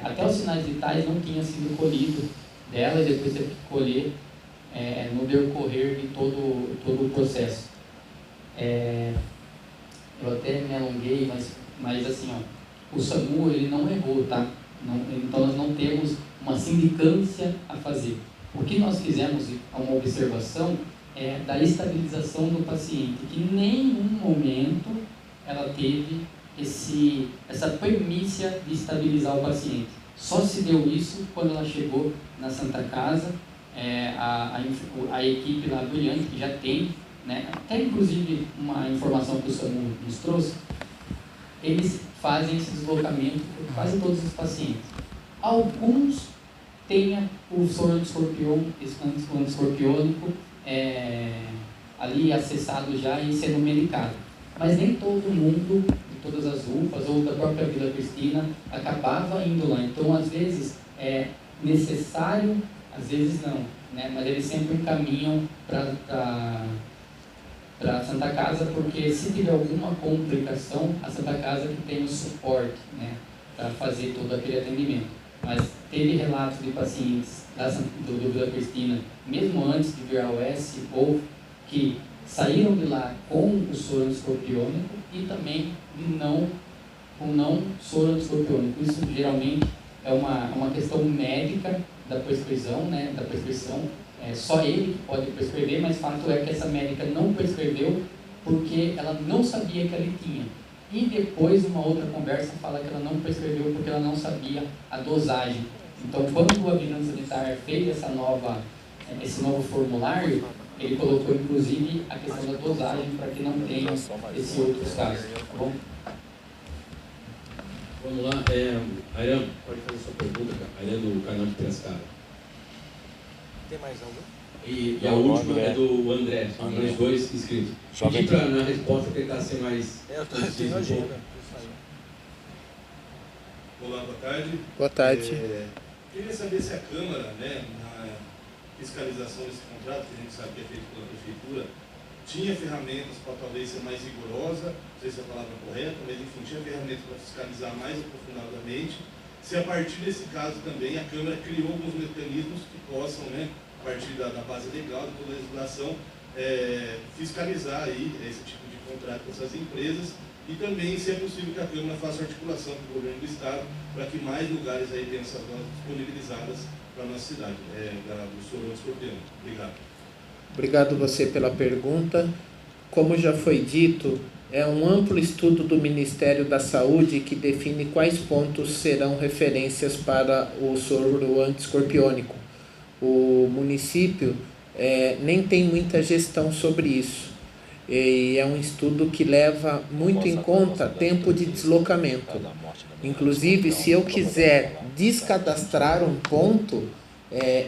até os sinais vitais não tinham sido colhidos dela e depois teve que colher no decorrer de todo o processo. Eu até me alonguei, mas assim, ó, o SAMU ele não errou, tá? Então nós não temos uma sindicância a fazer. O que nós fizemos, uma observação, da estabilização do paciente, que em nenhum momento ela teve essa premissa de estabilizar o paciente. Só se deu isso quando ela chegou na Santa Casa, a equipe lá brilhante, que já tem, né, até inclusive uma informação que o SAMU nos trouxe, eles fazem esse deslocamento por quase todos os pacientes. Alguns têm o soro antiscorpiônico ali acessado já e sendo medicado. Mas nem todo mundo, de todas as UPAs ou da própria Vila Cristina, acabava indo lá. Então, às vezes, é necessário, às vezes não, né? Mas eles sempre encaminham para a Santa Casa, porque se tiver alguma complicação, a Santa Casa que tem o suporte, né, para fazer todo aquele atendimento. Mas teve relatos de pacientes do Vila Cristina, mesmo antes de vir ao S, ou que saíram de lá com o soro antiscorpiônico e também com não soro antiscorpiônico. Isso geralmente é uma questão médica da prescrição, né, da prescrição. Só ele que pode prescrever, mas fato é que essa médica não prescreveu porque ela não sabia que ele tinha. E depois, uma outra conversa, fala que ela não prescreveu porque ela não sabia a dosagem. Então, quando a Vigilância Sanitária fez esse novo formulário, ele colocou, inclusive, a questão da dosagem para que não tenha esses outros casos. Tá bom? Vamos lá. Ayran, pode fazer sua pergunta, Ayran, do canal de Piracicaba. Tem mais algum? E a última é do André, são mais 2 inscritos. Pedi para na resposta tentar ser mais... Eu estou assistindo a agenda. Olá, boa tarde. Boa tarde. Queria saber se a Câmara, né, na fiscalização desse contrato, que a gente sabe que é feito pela Prefeitura, tinha ferramentas para talvez ser mais rigorosa, não sei se é a palavra correta, mas enfim, tinha ferramentas para fiscalizar mais aprofundadamente. Se a partir desse caso também a Câmara criou alguns mecanismos que possam, né, a partir da base legal, de toda a legislação, fiscalizar aí esse tipo de contrato com essas empresas e também, se é possível, que a Câmara faça articulação com o governo do Estado para que mais lugares aí tenham essas doses disponibilizadas para a nossa cidade, do soro antiscorpiônico. Obrigado. Obrigado você pela pergunta. Como já foi dito, é um amplo estudo do Ministério da Saúde que define quais pontos serão referências para o soro antiscorpiônico. O município nem tem muita gestão sobre isso. E é um estudo que leva muito em conta tempo de deslocamento. Inclusive, se eu quiser descadastrar um ponto,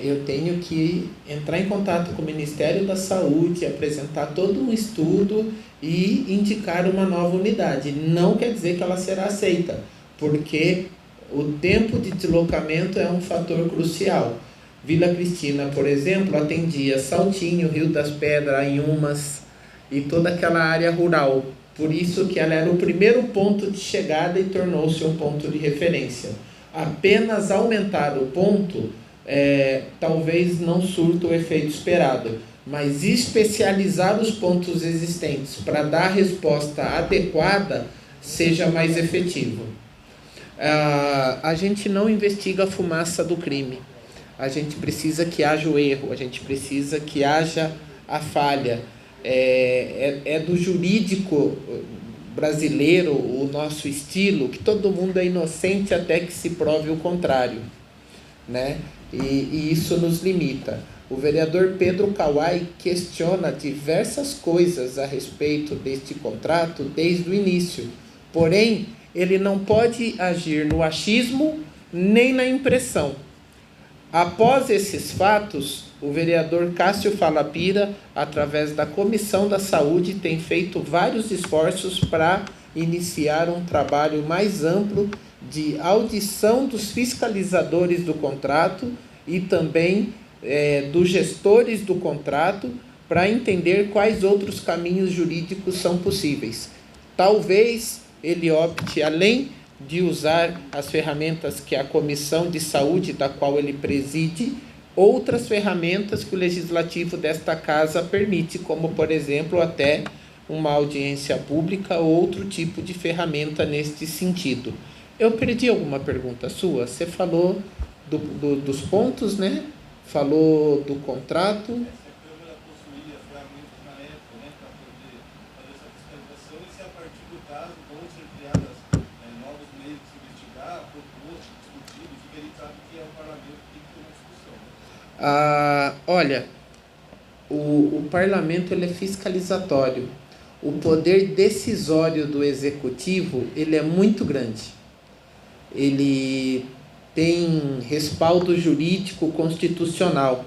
eu tenho que entrar em contato com o Ministério da Saúde, apresentar todo um estudo e indicar uma nova unidade. Não quer dizer que ela será aceita, porque o tempo de deslocamento é um fator crucial. Vila Cristina, por exemplo, atendia Saltinho, Rio das Pedras, Inhumas e toda aquela área rural. Por isso que ela era o primeiro ponto de chegada e tornou-se um ponto de referência. Apenas aumentar o ponto talvez não surta o efeito esperado, mas especializar os pontos existentes para dar a resposta adequada seja mais efetivo. A gente não investiga a fumaça do crime. A gente precisa que haja o erro, a gente precisa que haja a falha. É do jurídico brasileiro o nosso estilo, que todo mundo é inocente até que se prove o contrário, né? E isso nos limita. O vereador Pedro Kawai questiona diversas coisas a respeito deste contrato desde o início. Porém, ele não pode agir no achismo nem na impressão. Após esses fatos, o vereador Cássio Falapira, através da Comissão da Saúde, tem feito vários esforços para iniciar um trabalho mais amplo de audição dos fiscalizadores do contrato e também dos gestores do contrato, para entender quais outros caminhos jurídicos são possíveis. Talvez ele opte, além de usar as ferramentas que a Comissão de Saúde, da qual ele preside, outras ferramentas que o Legislativo desta Casa permite, como, por exemplo, até uma audiência pública ou outro tipo de ferramenta neste sentido. Eu perdi alguma pergunta sua? Você falou dos pontos, né? Falou do contrato. Olha, o parlamento ele é fiscalizatório. O poder decisório do executivo ele é muito grande. Ele tem respaldo jurídico constitucional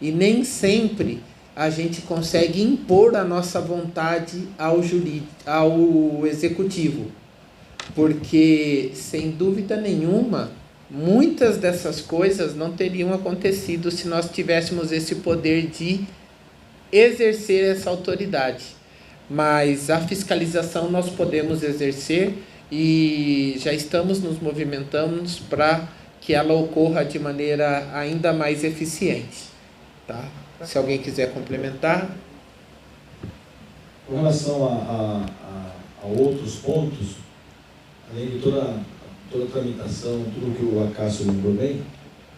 e nem sempre a gente consegue impor a nossa vontade ao executivo, porque sem dúvida nenhuma muitas dessas coisas não teriam acontecido se nós tivéssemos esse poder de exercer essa autoridade. Mas a fiscalização nós podemos exercer e já estamos nos movimentando para que ela ocorra de maneira ainda mais eficiente. Tá? Se alguém quiser complementar. Com relação a outros pontos, além de toda a tramitação, tudo que o Acácio lembrou bem,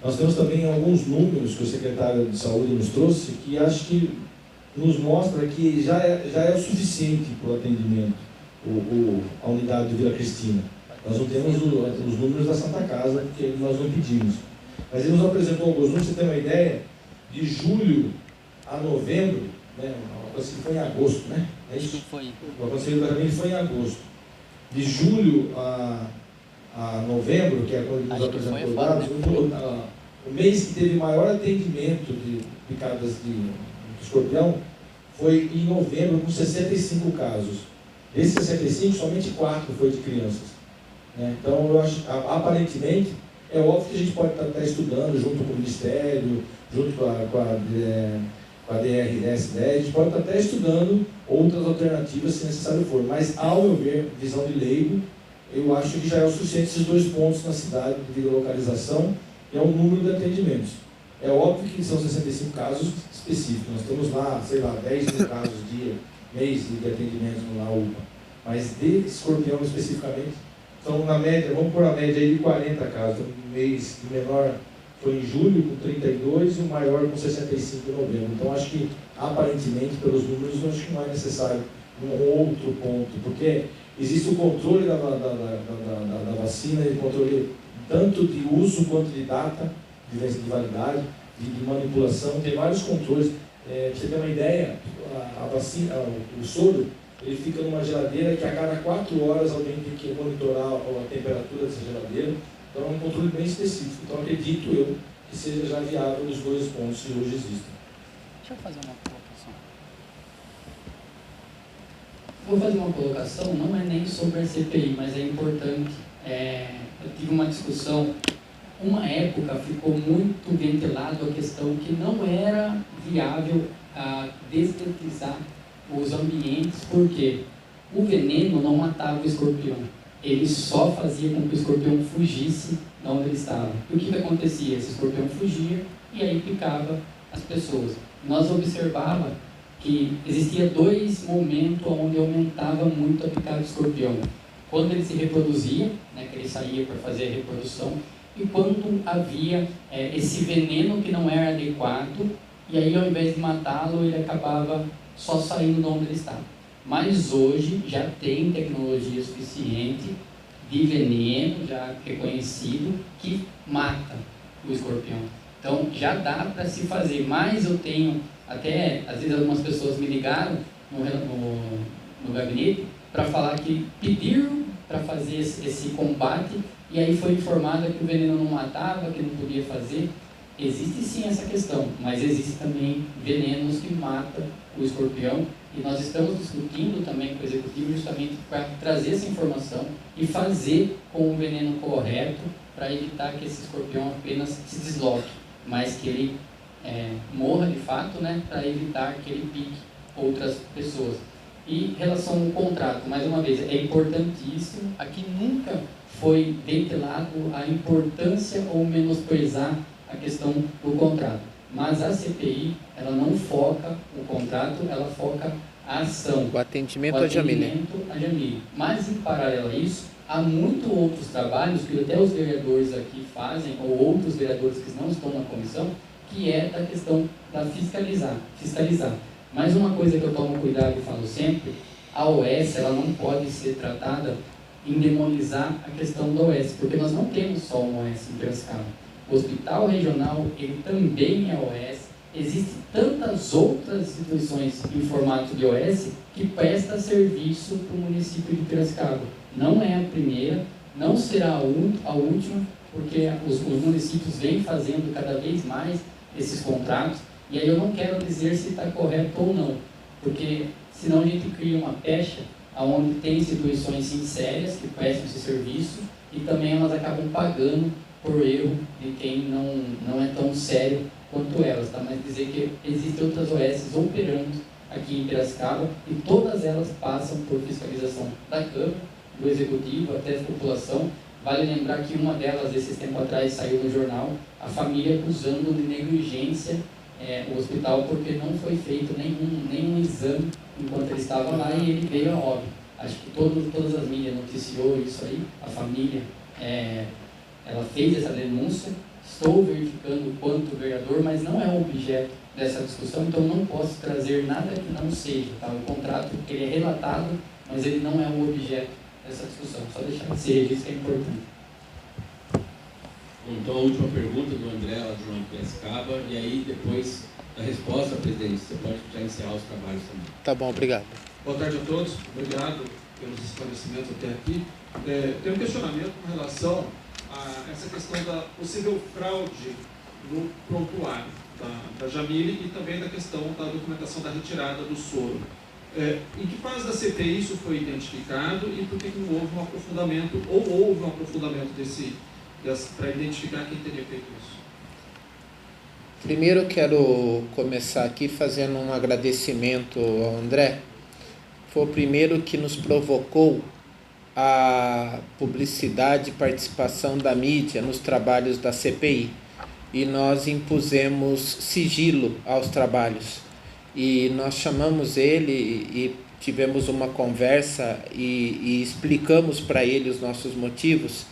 nós temos também alguns números que o secretário de Saúde nos trouxe, que acho que nos mostra que já é o suficiente para o atendimento, a unidade de Vila Cristina. Nós não temos os números da Santa Casa, porque nós não pedimos. Mas ele nos apresentou alguns números, para você ter uma ideia, de julho a novembro, né, assim, foi em agosto, né? Isso foi. O Conselho do Casamento foi em agosto. De julho a novembro, que é quando ele nos apresentou os dados, o mês que teve maior atendimento de picadas de escorpião foi em novembro, com 65 casos. Desses 65, somente 4 foi de crianças. Né? Então, eu acho, aparentemente, é óbvio que a gente pode estar estudando junto com o Ministério, junto com a DRS-10, a gente pode estar até estudando outras alternativas, se necessário for. Mas, ao meu ver, visão de leigo, eu acho que já é o suficiente esses 2 pontos na cidade, devido à localização e ao número de atendimentos. É óbvio que são 65 casos específicos. Nós temos lá, sei lá, 10 mil casos dia, mês de atendimentos na UPA. Mas de escorpião especificamente, são na média, vamos pôr a média aí de 40 casos. O mês menor foi em julho, com 32, e o maior com 65 em novembro. Então, acho que, aparentemente, pelos números, eu acho que não é necessário um outro ponto, porque existe o controle da vacina, e controle tanto de uso quanto de data, de validade, de manipulação, tem vários controles. Pra você ter uma ideia, a vacina, o soro, ele fica numa geladeira que a cada 4 horas alguém tem que monitorar a temperatura dessa geladeira. Então é um controle bem específico. Então acredito eu que seja já viável os 2 pontos que hoje existem. Deixa eu fazer uma colocação. Vou fazer uma colocação, não é nem sobre a CPI, mas é importante. Eu tive uma discussão, uma época ficou muito ventilado a questão que não era viável destetizar os ambientes, porque o veneno não matava o escorpião, ele só fazia com que o escorpião fugisse de onde ele estava. E o que acontecia? Esse escorpião fugia e aí picava as pessoas. Nós observávamos que existia 2 momentos onde aumentava muito a picada do escorpião. Quando ele se reproduzia, né, que ele saía para fazer a reprodução, e quando havia esse veneno que não era adequado, e aí ao invés de matá-lo, ele acabava só saindo de onde ele estava. Mas hoje já tem tecnologia suficiente de veneno, já reconhecido, que mata o escorpião. Então já dá para se fazer, mas eu tenho, até às vezes algumas pessoas me ligaram no gabinete para falar que pediram para fazer esse combate, e aí foi informada que o veneno não matava, que não podia fazer. Existe sim essa questão, mas existe também venenos que matam o escorpião, e nós estamos discutindo também com o executivo justamente para trazer essa informação e fazer com o veneno correto para evitar que esse escorpião apenas se desloque, mas que ele morra de fato, né, para evitar que ele pique outras pessoas. E em relação ao contrato, mais uma vez, é importantíssimo, aqui nunca foi ventilado a importância ou menosprezar a questão do contrato. Mas a CPI, ela não foca o contrato, ela foca a ação. O atendimento à Jamile. Mas, em paralelo a isso, há muitos outros trabalhos que até os vereadores aqui fazem, ou outros vereadores que não estão na comissão, que é da questão da fiscalizar. Mas uma coisa que eu tomo cuidado e falo sempre, a OS ela não pode ser tratada em demonizar a questão da OS, porque nós não temos só uma OS em Piracicaba. O Hospital Regional, ele também é OS. Existem tantas outras instituições em formato de OS que presta serviço para o município de Piracicaba. Não é a primeira, não será a última, porque os municípios vêm fazendo cada vez mais esses contratos, e aí eu não quero dizer se está correto ou não, porque senão a gente cria uma pecha onde tem instituições sérias que prestam esse serviço e também elas acabam pagando por erro de quem não é tão sério quanto elas, tá? Mas dizer que existem outras OS operando aqui em Piracicaba e todas elas passam por fiscalização da Câmara, do Executivo, até da população. Vale lembrar que uma delas, esses tempos atrás, saiu no jornal, a família acusando de negligência o hospital porque não foi feito nenhum exame enquanto ele estava lá e ele veio a óbito. Acho que todas as mídias noticiou isso aí, a família ela fez essa denúncia, estou verificando quanto vereador, mas não é o objeto dessa discussão, então não posso trazer nada que não seja, tá? O contrato, porque ele é relatado, mas ele não é o objeto dessa discussão, só deixar de ser registro que é importante. Então a última pergunta do André, lá do João Piracicaba, e aí depois da resposta, presidente, você pode já encerrar os trabalhos também. Tá bom, obrigado. Boa tarde a todos, obrigado pelos esclarecimentos até aqui. Tem um questionamento com relação a essa questão da possível fraude no prontuário da Jamile e também da questão da documentação da retirada do soro. Em que fase da CPI isso foi identificado e por que não houve um aprofundamento, ou houve um aprofundamento para identificar quem teria feito isso? Primeiro eu quero começar aqui fazendo um agradecimento ao André. Foi o primeiro que nos provocou a publicidade e participação da mídia nos trabalhos da CPI. E nós impusemos sigilo aos trabalhos. E nós chamamos ele e tivemos uma conversa e explicamos para ele os nossos motivos.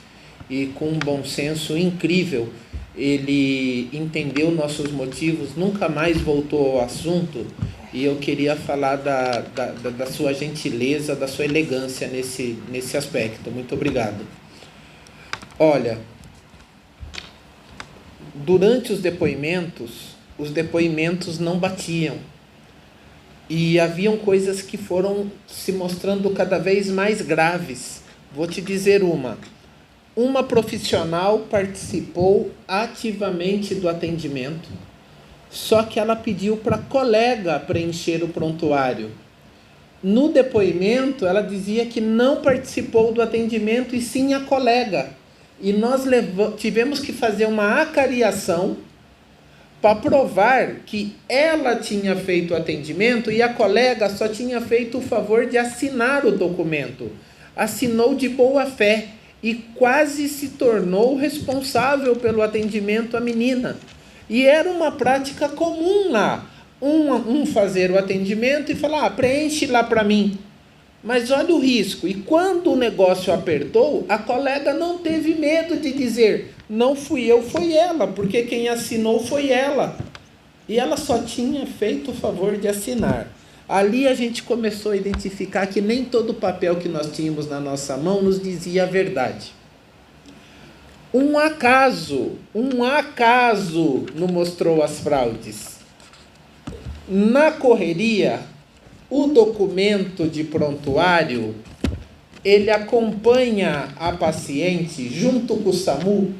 E com um bom senso incrível, ele entendeu nossos motivos, nunca mais voltou ao assunto. E eu queria falar da sua gentileza, da sua elegância nesse aspecto. Muito obrigado. Olha, durante os depoimentos, os depoimentos não batiam. E haviam coisas que foram se mostrando cada vez mais graves. Vou te dizer uma profissional participou ativamente do atendimento, só que ela pediu para a colega preencher o prontuário. No depoimento, ela dizia que não participou do atendimento e sim a colega. E nós tivemos que fazer uma acariação para provar que ela tinha feito o atendimento e a colega só tinha feito o favor de assinar o documento. Assinou de boa fé e quase se tornou responsável pelo atendimento à menina. E era uma prática comum lá. Um fazer o atendimento e falar, preenche lá para mim. Mas olha o risco. E quando o negócio apertou, a colega não teve medo de dizer, não fui eu, foi ela, porque quem assinou foi ela. E ela só tinha feito o favor de assinar. Ali a gente começou a identificar que nem todo o papel que nós tínhamos na nossa mão nos dizia a verdade. Um acaso nos mostrou as fraudes. Na correria, o documento de prontuário, ele acompanha a paciente junto com o SAMU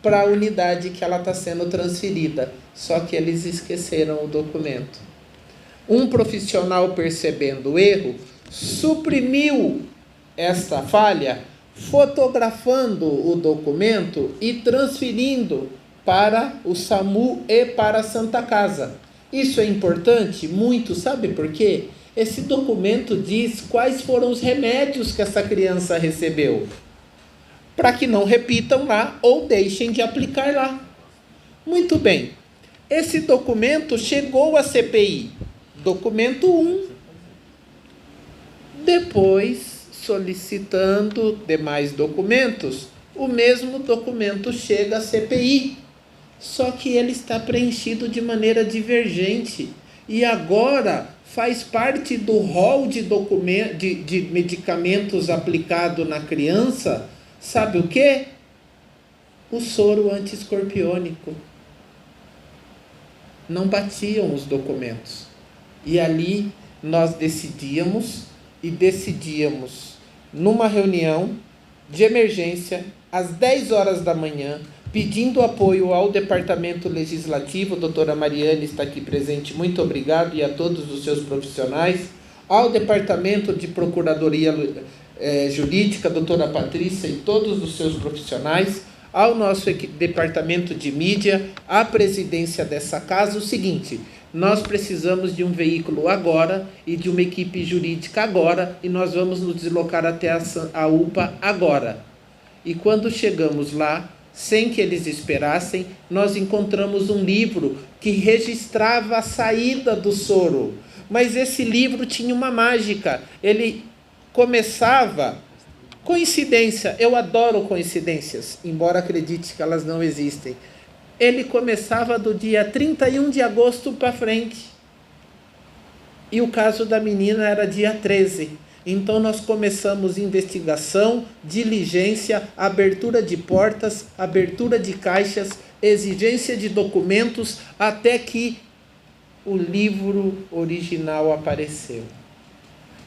para a unidade que ela está sendo transferida. Só que eles esqueceram o documento. Um profissional, percebendo o erro, suprimiu essa falha, fotografando o documento e transferindo para o SAMU e para a Santa Casa. Isso é importante? Muito. Sabe por quê? Esse documento diz quais foram os remédios que essa criança recebeu, para que não repitam lá ou deixem de aplicar lá. Muito bem. Esse documento chegou à CPI. Documento 1. Depois, solicitando demais documentos, o mesmo documento chega à CPI. Só que ele está preenchido de maneira divergente. E agora faz parte do rol de medicamentos aplicado na criança. Sabe o quê? O soro antiescorpiônico. Não batiam os documentos. E ali nós decidíamos numa reunião de emergência, às 10 horas da manhã, pedindo apoio ao Departamento Legislativo, a doutora Mariane está aqui presente, muito obrigado, e a todos os seus profissionais, ao Departamento de Procuradoria Jurídica, a doutora Patrícia e todos os seus profissionais, ao nosso Departamento de Mídia, à presidência dessa casa, o seguinte: nós precisamos de um veículo agora e de uma equipe jurídica agora, e nós vamos nos deslocar até a UPA agora. E quando chegamos lá, sem que eles esperassem, nós encontramos um livro que registrava a saída do soro. Mas esse livro tinha uma mágica. Ele começava... Coincidência, eu adoro coincidências, embora acredite que elas não existem. Ele começava do dia 31 de agosto para frente. E o caso da menina era dia 13. Então nós começamos investigação, diligência, abertura de portas, abertura de caixas, exigência de documentos, até que o livro original apareceu.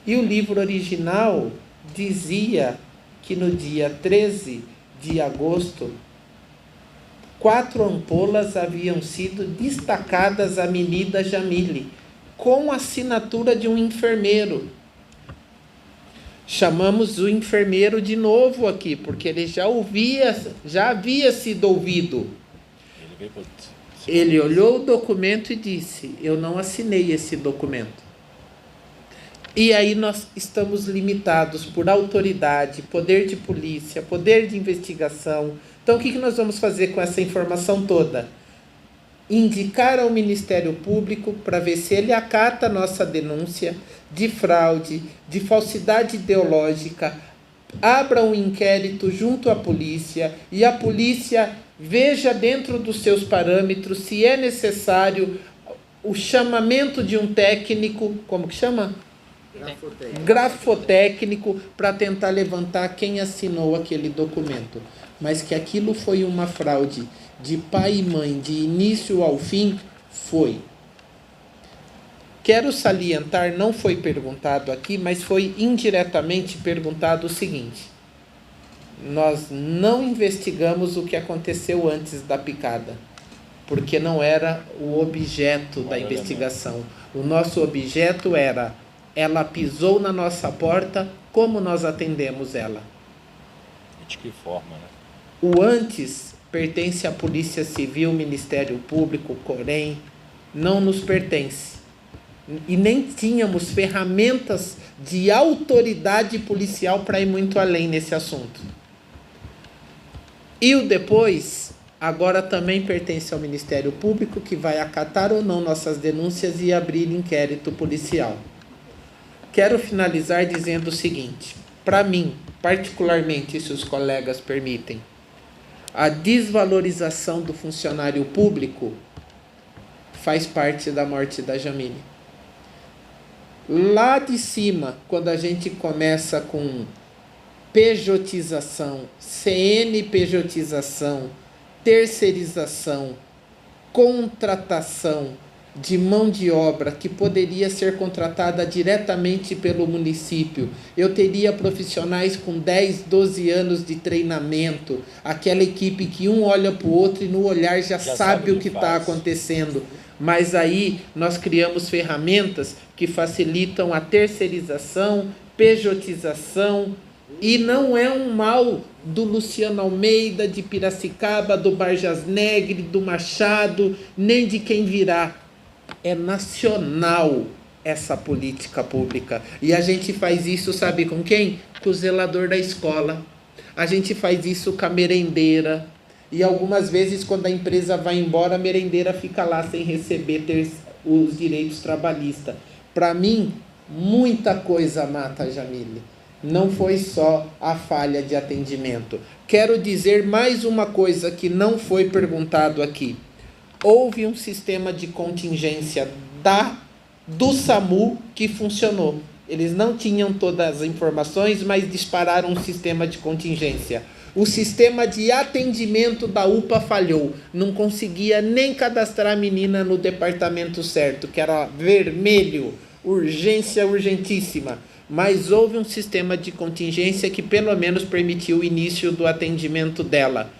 E o livro original dizia que no dia 13 de agosto, 4 ampolas haviam sido destacadas à Avenida Jamile, com a assinatura de um enfermeiro. Chamamos o enfermeiro de novo aqui, porque ele já havia sido ouvido. Ele olhou o documento e disse: eu não assinei esse documento. E aí nós estamos limitados por autoridade, poder de polícia, poder de investigação. Então o que nós vamos fazer com essa informação toda? Indicar ao Ministério Público para ver se ele acata a nossa denúncia de fraude, de falsidade ideológica, abra um inquérito junto à polícia e a polícia veja dentro dos seus parâmetros se é necessário o chamamento de um técnico, como que chama? Grafotécnico, para tentar levantar quem assinou aquele documento. Mas que aquilo foi uma fraude de pai e mãe, de início ao fim, Foi. Quero salientar, não foi perguntado aqui, mas foi indiretamente perguntado o seguinte: nós não investigamos o que aconteceu antes da picada, porque não era o objeto da investigação. O nosso objeto era, ela pisou na nossa porta, como nós atendemos ela? De que forma, né? O antes pertence à Polícia Civil, Ministério Público, Corém, não nos pertence. E nem tínhamos ferramentas de autoridade policial para ir muito além nesse assunto. E o depois, agora também pertence ao Ministério Público, que vai acatar ou não nossas denúncias e abrir inquérito policial. Quero finalizar dizendo o seguinte: para mim, particularmente, se os colegas permitem, a desvalorização do funcionário público faz parte da morte da Jamile. Lá de cima, quando a gente começa com pejotização, CNPjotização, terceirização, contratação de mão de obra que poderia ser contratada diretamente pelo município. Eu teria profissionais com 10, 12 anos de treinamento, aquela equipe que um olha para o outro e no olhar já sabe o que está acontecendo. Mas aí nós criamos ferramentas que facilitam a terceirização, pejotização, e não é um mal do Luciano Almeida, de Piracicaba, do Vargas Negre, do Machado, nem de quem virá. É nacional essa política pública. E a gente faz isso, sabe com quem? Com o zelador da escola. A gente faz isso com a merendeira. E algumas vezes, quando a empresa vai embora, a merendeira fica lá sem receber os direitos trabalhistas. Para mim, muita coisa mata a Jamile. Não foi só a falha de atendimento. Quero dizer mais uma coisa que não foi perguntado aqui. Houve um sistema de contingência do SAMU que funcionou. Eles não tinham todas as informações, mas dispararam um sistema de contingência. O sistema de atendimento da UPA falhou. Não conseguia nem cadastrar a menina no departamento certo, que era vermelho, urgência urgentíssima. Mas houve um sistema de contingência que pelo menos permitiu o início do atendimento dela.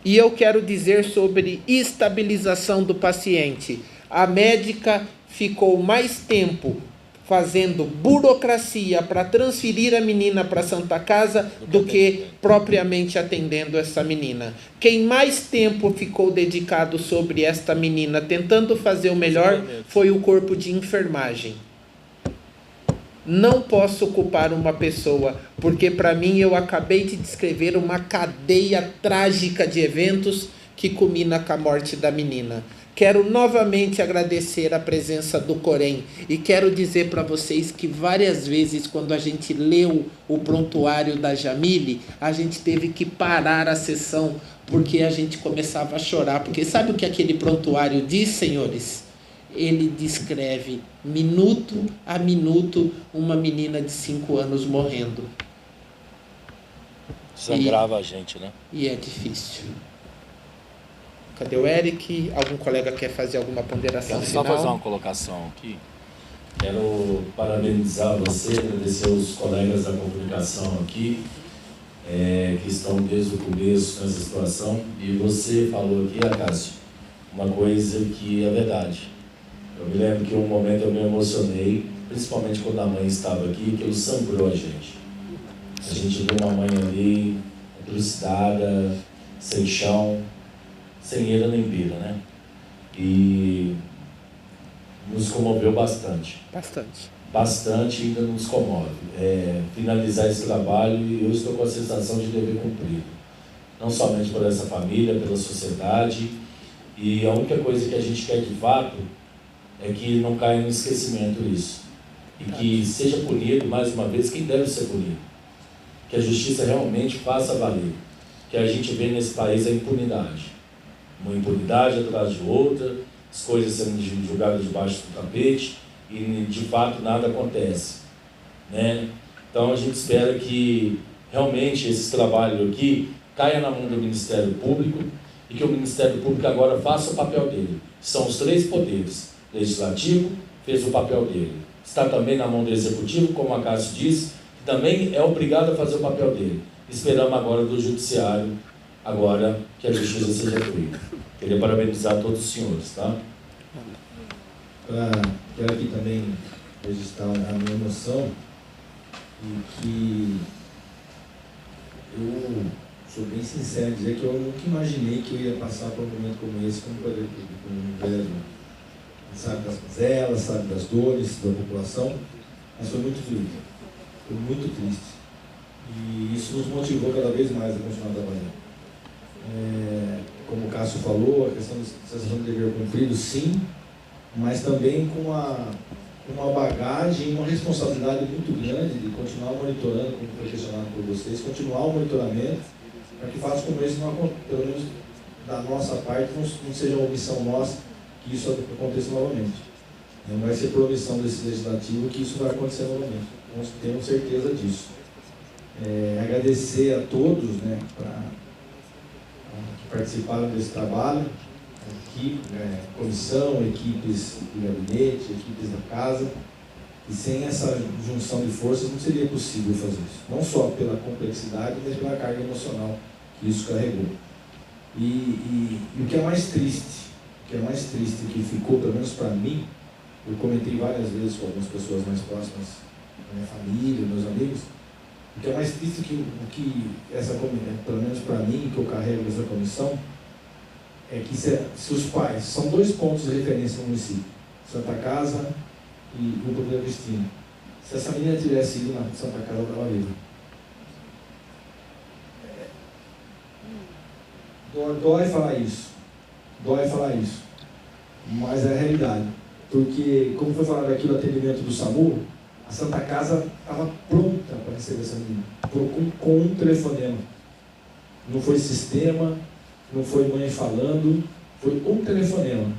E eu quero dizer sobre estabilização do paciente. A médica ficou mais tempo fazendo burocracia para transferir a menina para a Santa Casa do que propriamente atendendo essa menina. Quem mais tempo ficou dedicado sobre esta menina, tentando fazer o melhor, foi o corpo de enfermagem. Não posso culpar uma pessoa, porque para mim eu acabei de descrever uma cadeia trágica de eventos que culmina com a morte da menina. Quero novamente agradecer a presença do Corém e quero dizer para vocês que várias vezes, quando a gente leu o prontuário da Jamile, a gente teve que parar a sessão porque a gente começava a chorar. Porque sabe o que aquele prontuário diz, senhores? Ele descreve minuto a minuto uma menina de 5 anos morrendo. Sangrava a gente, né? E é difícil. Cadê o Eric? Algum colega quer fazer alguma ponderação Quero final? só fazer uma colocação aqui. Quero parabenizar você, agradecer os colegas da comunicação aqui, que estão desde o começo nessa situação. E você falou aqui, Acácio, uma coisa que é verdade. Eu me lembro que um momento eu me emocionei, principalmente quando a mãe estava aqui, que ele sangrou a gente. A gente viu uma mãe ali, trucidada, sem chão, sem eira nem beira, né? E nos comoveu bastante. Bastante, ainda nos comove. Finalizar esse trabalho, e eu estou com a sensação de dever cumprido. Não somente por essa família, pela sociedade. E a única coisa que a gente quer de fato é que não caia no esquecimento isso. E que seja punido, mais uma vez, quem deve ser punido. Que a justiça realmente faça valer. Que a gente vê nesse país a impunidade. Uma impunidade atrás de outra, as coisas sendo julgadas debaixo do tapete e de fato nada acontece, né? Então a gente espera que realmente esse trabalho aqui caia na mão do Ministério Público e que o Ministério Público agora faça o papel dele, São os três poderes. Legislativo fez o papel dele. Está também na mão do Executivo, como a Cássio disse, que também é obrigado a fazer o papel dele. Esperamos agora do Judiciário, agora que a Justiça seja feita. Queria parabenizar todos os senhores, tá? Quero aqui também registrar a minha emoção e que eu sou bem sincero em dizer que eu nunca imaginei que eu ia passar por um momento como esse como poder público, como vereador. Sabe das mazelas, sabe das dores da população, mas foi muito triste, foi muito triste. E isso nos motivou cada vez mais a continuar trabalhando. Como o Cássio falou, a questão da sensação de dever cumprido, sim, mas também com uma bagagem e uma responsabilidade muito grande de continuar monitorando, como foi questionado por vocês, continuar o monitoramento para que fatos como esse, pelo menos da nossa parte, não seja uma omissão nossa que isso aconteça novamente. Não vai ser por omissão desse legislativo que isso vai acontecer novamente. Nós temos certeza disso. Agradecer a todos, né, que participaram desse trabalho, comissão, equipes de gabinete, equipes da casa, e sem essa junção de forças não seria possível fazer isso. Não só pela complexidade, mas pela carga emocional que isso carregou. E o que é mais triste, que ficou, pelo menos para mim, eu comentei várias vezes com algumas pessoas mais próximas da minha família, meus amigos, o que é mais triste pelo menos para mim, que eu carrego essa comissão, é que se os pais, são dois pontos de referência no município, Santa Casa e o Poder Cristina, se essa menina tivesse ido na Santa Casa, ela estava viva. Dói falar isso, mas é a realidade, porque, como foi falado aqui no atendimento do SAMU, a Santa Casa estava pronta para receber essa menina, com um telefonema. Não foi sistema, não foi mãe falando, foi um telefonema.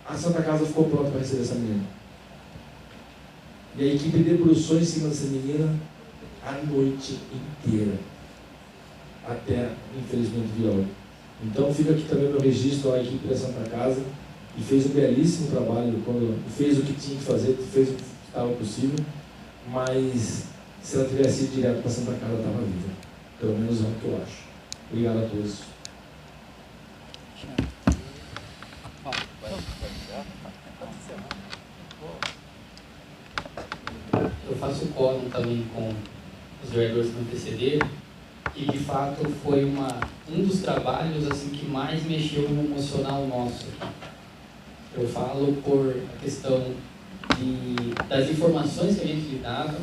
A Santa Casa ficou pronta para receber essa menina. E a equipe debruçou em cima dessa menina a noite inteira, até, infelizmente, vir a hora. Então, fica aqui também o meu registro à equipe da Santa Casa, que fez um belíssimo trabalho, fez o que tinha que fazer, fez o que estava possível, mas se ela tivesse ido direto para Santa Casa, ela estava viva. Pelo menos é o que eu acho. Obrigado a todos. Eu faço quórum também com os vereadores que me antecederam, e de fato foi um dos trabalhos assim, que mais mexeu no emocional nosso. Eu falo por a questão das informações que a gente lidava.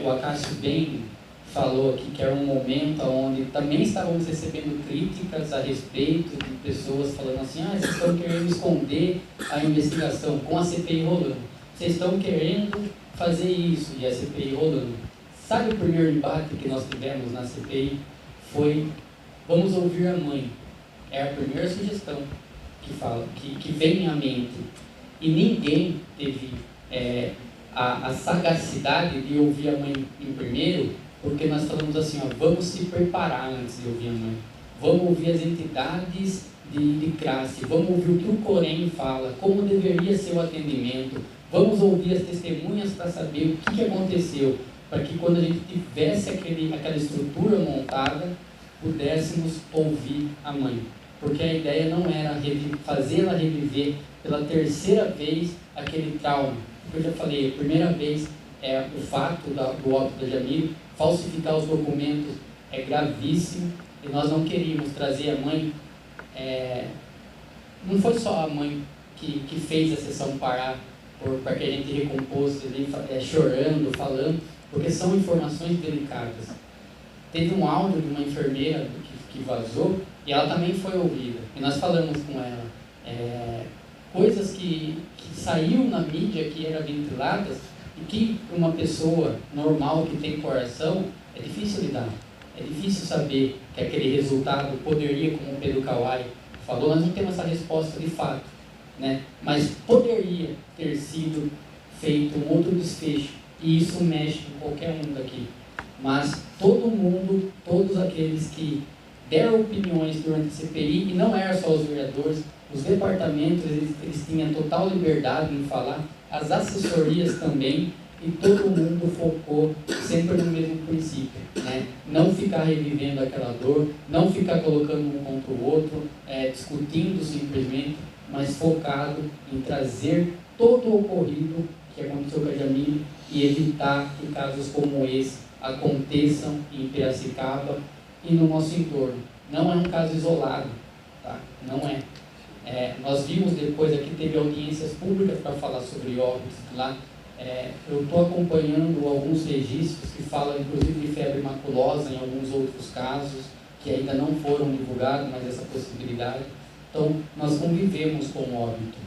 O Acácio bem falou aqui que era um momento onde também estávamos recebendo críticas a respeito de pessoas falando assim: vocês estão querendo esconder a investigação com a CPI rolando, vocês estão querendo fazer isso e a CPI rolando. Sabe o primeiro embate que nós tivemos na CPI? Foi: vamos ouvir a mãe. É a primeira sugestão que vem à mente. E ninguém teve a sagacidade de ouvir a mãe em primeiro, porque nós falamos assim: vamos se preparar antes de ouvir a mãe. Vamos ouvir as entidades de classe, vamos ouvir o que o Corém fala, como deveria ser o atendimento, vamos ouvir as testemunhas para saber o que aconteceu, para que quando a gente tivesse aquela estrutura montada, pudéssemos ouvir a mãe. Porque a ideia não era fazê-la reviver pela terceira vez aquele trauma. Eu já falei, a primeira vez é o fato do óbito da Jamile, falsificar os documentos é gravíssimo, e nós não queríamos trazer a mãe. Não foi só a mãe que fez a sessão parar para que a gente recomposse ali, chorando, falando, porque são informações delicadas. Teve um áudio de uma enfermeira que vazou, e ela também foi ouvida, e nós falamos com ela coisas que saíram na mídia, que eram ventiladas, e que uma pessoa normal que tem coração, é difícil lidar, é difícil saber que aquele resultado poderia, como o Pedro Kawai falou, nós não temos essa resposta de fato, né? Mas poderia ter sido feito um outro desfecho, e isso mexe com qualquer um daqui. Mas todo mundo, todos aqueles que deram opiniões durante a CPI, e não eram só os vereadores, os departamentos, eles tinham total liberdade em falar, as assessorias também, e todo mundo focou sempre no mesmo princípio, né? Não ficar revivendo aquela dor, não ficar colocando um contra o outro, discutindo simplesmente, mas focado em trazer todo o ocorrido que aconteceu com a Jamile e evitar que casos como esse aconteçam em Piracicaba e no nosso entorno. Não é um caso isolado, tá? Não é. Nós vimos depois aqui, teve audiências públicas para falar sobre óbitos lá. Eu estou acompanhando alguns registros que falam inclusive de febre maculosa em alguns outros casos que ainda não foram divulgados, mas essa possibilidade. Então, nós convivemos com o óbito.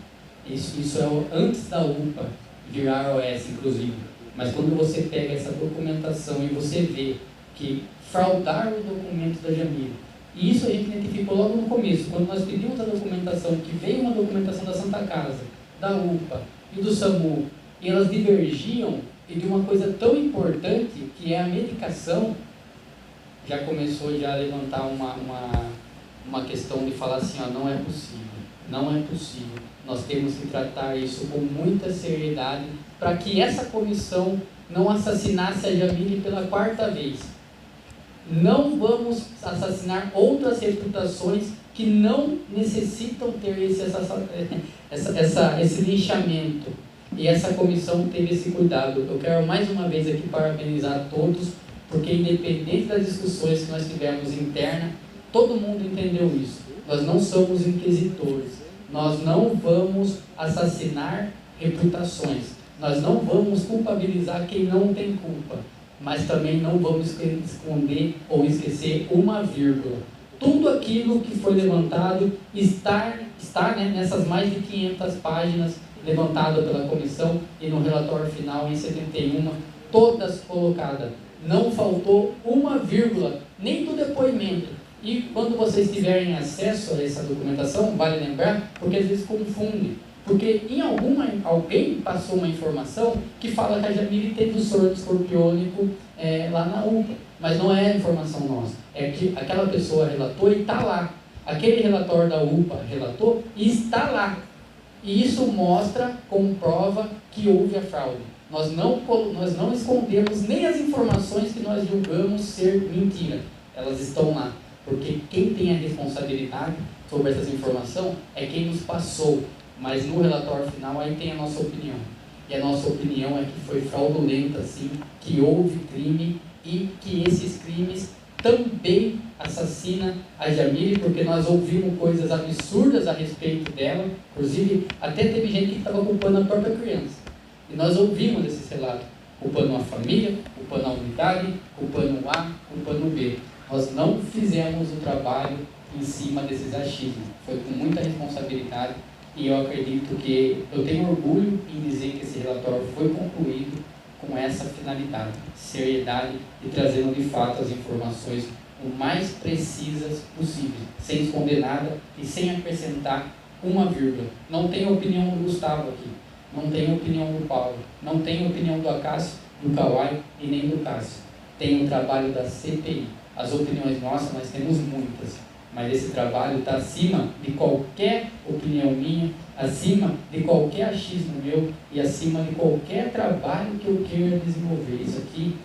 Isso é antes da UPA virar OS, inclusive. Mas quando você pega essa documentação e você vê que fraudaram o documento da Jamile, e isso a gente identificou logo no começo, quando nós pedimos a documentação, que veio uma documentação da Santa Casa, da UPA e do SAMU, e elas divergiam, e de uma coisa tão importante, que é a medicação, já começou já a levantar uma questão de falar assim, ó, não é possível, nós temos que tratar isso com muita seriedade, para que essa comissão não assassinasse a Jamile pela 4ª vez. Não vamos assassinar outras reputações que não necessitam ter esse linchamento. E essa comissão teve esse cuidado. Eu quero mais uma vez aqui parabenizar a todos, porque independente das discussões que nós tivemos interna, todo mundo entendeu isso. Nós não somos inquisitores. Nós não vamos assassinar reputações. Nós não vamos culpabilizar quem não tem culpa. Mas também não vamos esconder ou esquecer uma vírgula. Tudo aquilo que foi levantado está né, nessas mais de 500 páginas levantadas pela comissão e no relatório final em 71, todas colocadas. Não faltou uma vírgula, nem do depoimento. E quando vocês tiverem acesso a essa documentação, vale lembrar, porque às vezes confunde. Porque alguém passou uma informação que fala que a Jamile teve o soro escorpiônico lá na UPA. Mas não é informação nossa. É que aquela pessoa relatou e está lá. Aquele relatório da UPA relatou e está lá. E isso mostra, comprova que houve a fraude. Nós não escondemos nem as informações que nós julgamos ser mentira. Elas estão lá. Porque quem tem a responsabilidade sobre essas informações é quem nos passou. Mas no relatório final aí tem a nossa opinião. E a nossa opinião é que foi fraudulenta, sim, que houve crime e que esses crimes também assassinam a Jamile, porque nós ouvimos coisas absurdas a respeito dela, inclusive até teve gente que estava culpando a própria criança. E nós ouvimos esses relatos, culpando a família, culpando a unidade, culpando o A, culpando o B. Nós não fizemos o trabalho em cima desses achismos, foi com muita responsabilidade. E eu acredito que eu tenho orgulho em dizer que esse relatório foi concluído com essa finalidade, seriedade e trazendo de fato as informações o mais precisas possível, sem esconder nada e sem acrescentar uma vírgula. Não tem opinião do Gustavo aqui, não tem opinião do Paulo, não tem opinião do Acácio, do Kawai e nem do Cássio. Tem o trabalho da CPI. As opiniões nossas nós temos muitas, mas esse trabalho está acima de qualquer opinião minha, acima de qualquer achismo meu e acima de qualquer trabalho que eu queira desenvolver. Isso aqui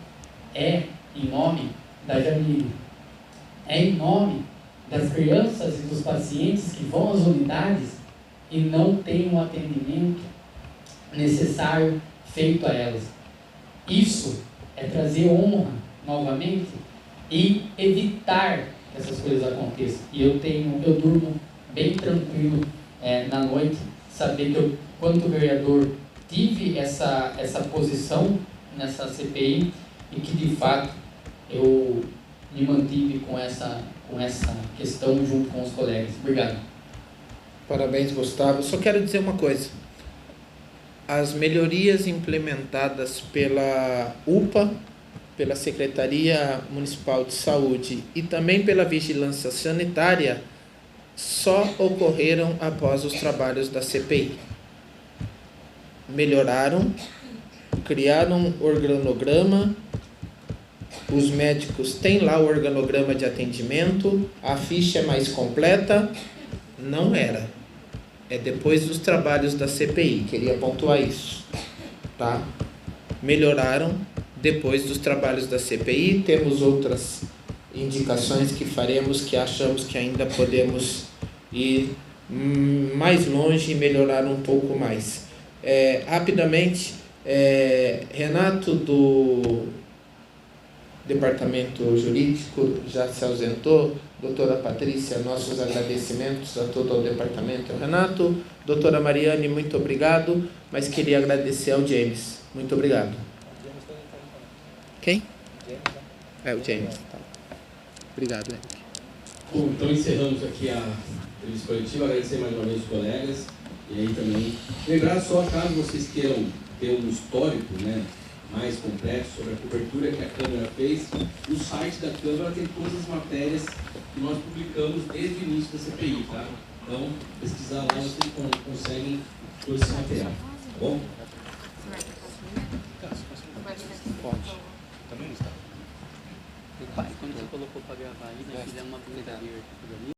é em nome da Jamile, é em nome das crianças e dos pacientes que vão às unidades e não têm o atendimento necessário feito a elas. Isso é trazer honra novamente e evitar que essas coisas aconteçam. E eu durmo bem tranquilo na noite, saber que eu, quanto vereador, tive essa posição nessa CPI e que de fato eu me mantive com essa questão junto com os colegas. Obrigado. Parabéns, Gustavo. Só quero dizer uma coisa. As melhorias implementadas pela UPA, pela Secretaria Municipal de Saúde e também pela Vigilância Sanitária só ocorreram após os trabalhos da CPI. Melhoraram, criaram um organograma, os médicos têm lá o organograma de atendimento, a ficha é mais completa. Não era. É depois dos trabalhos da CPI, queria pontuar isso, tá? Melhoraram depois dos trabalhos da CPI, temos outras indicações que faremos, que achamos que ainda podemos ir mais longe e melhorar um pouco mais. Rapidamente, Renato do Departamento Jurídico já se ausentou. Doutora Patrícia, nossos agradecimentos a todo o departamento. Renato, doutora Mariane, muito obrigado, mas queria agradecer ao James. Muito obrigado. Quem? O James. Tá. Obrigado, Eric. Bom, então encerramos aqui a entrevista coletiva, agradecer mais uma vez os colegas, e aí também lembrar só, caso vocês queiram ter um histórico, né, mais complexo sobre a cobertura que a Câmara fez, o site da Câmara tem todas as matérias que nós publicamos desde o início da CPI, tá? Então, pesquisar lá, vocês conseguem todo esse material, tá bom? Pode. Também está. Pai, quando você colocou para gravar aí, nós fizemos uma brincadeira.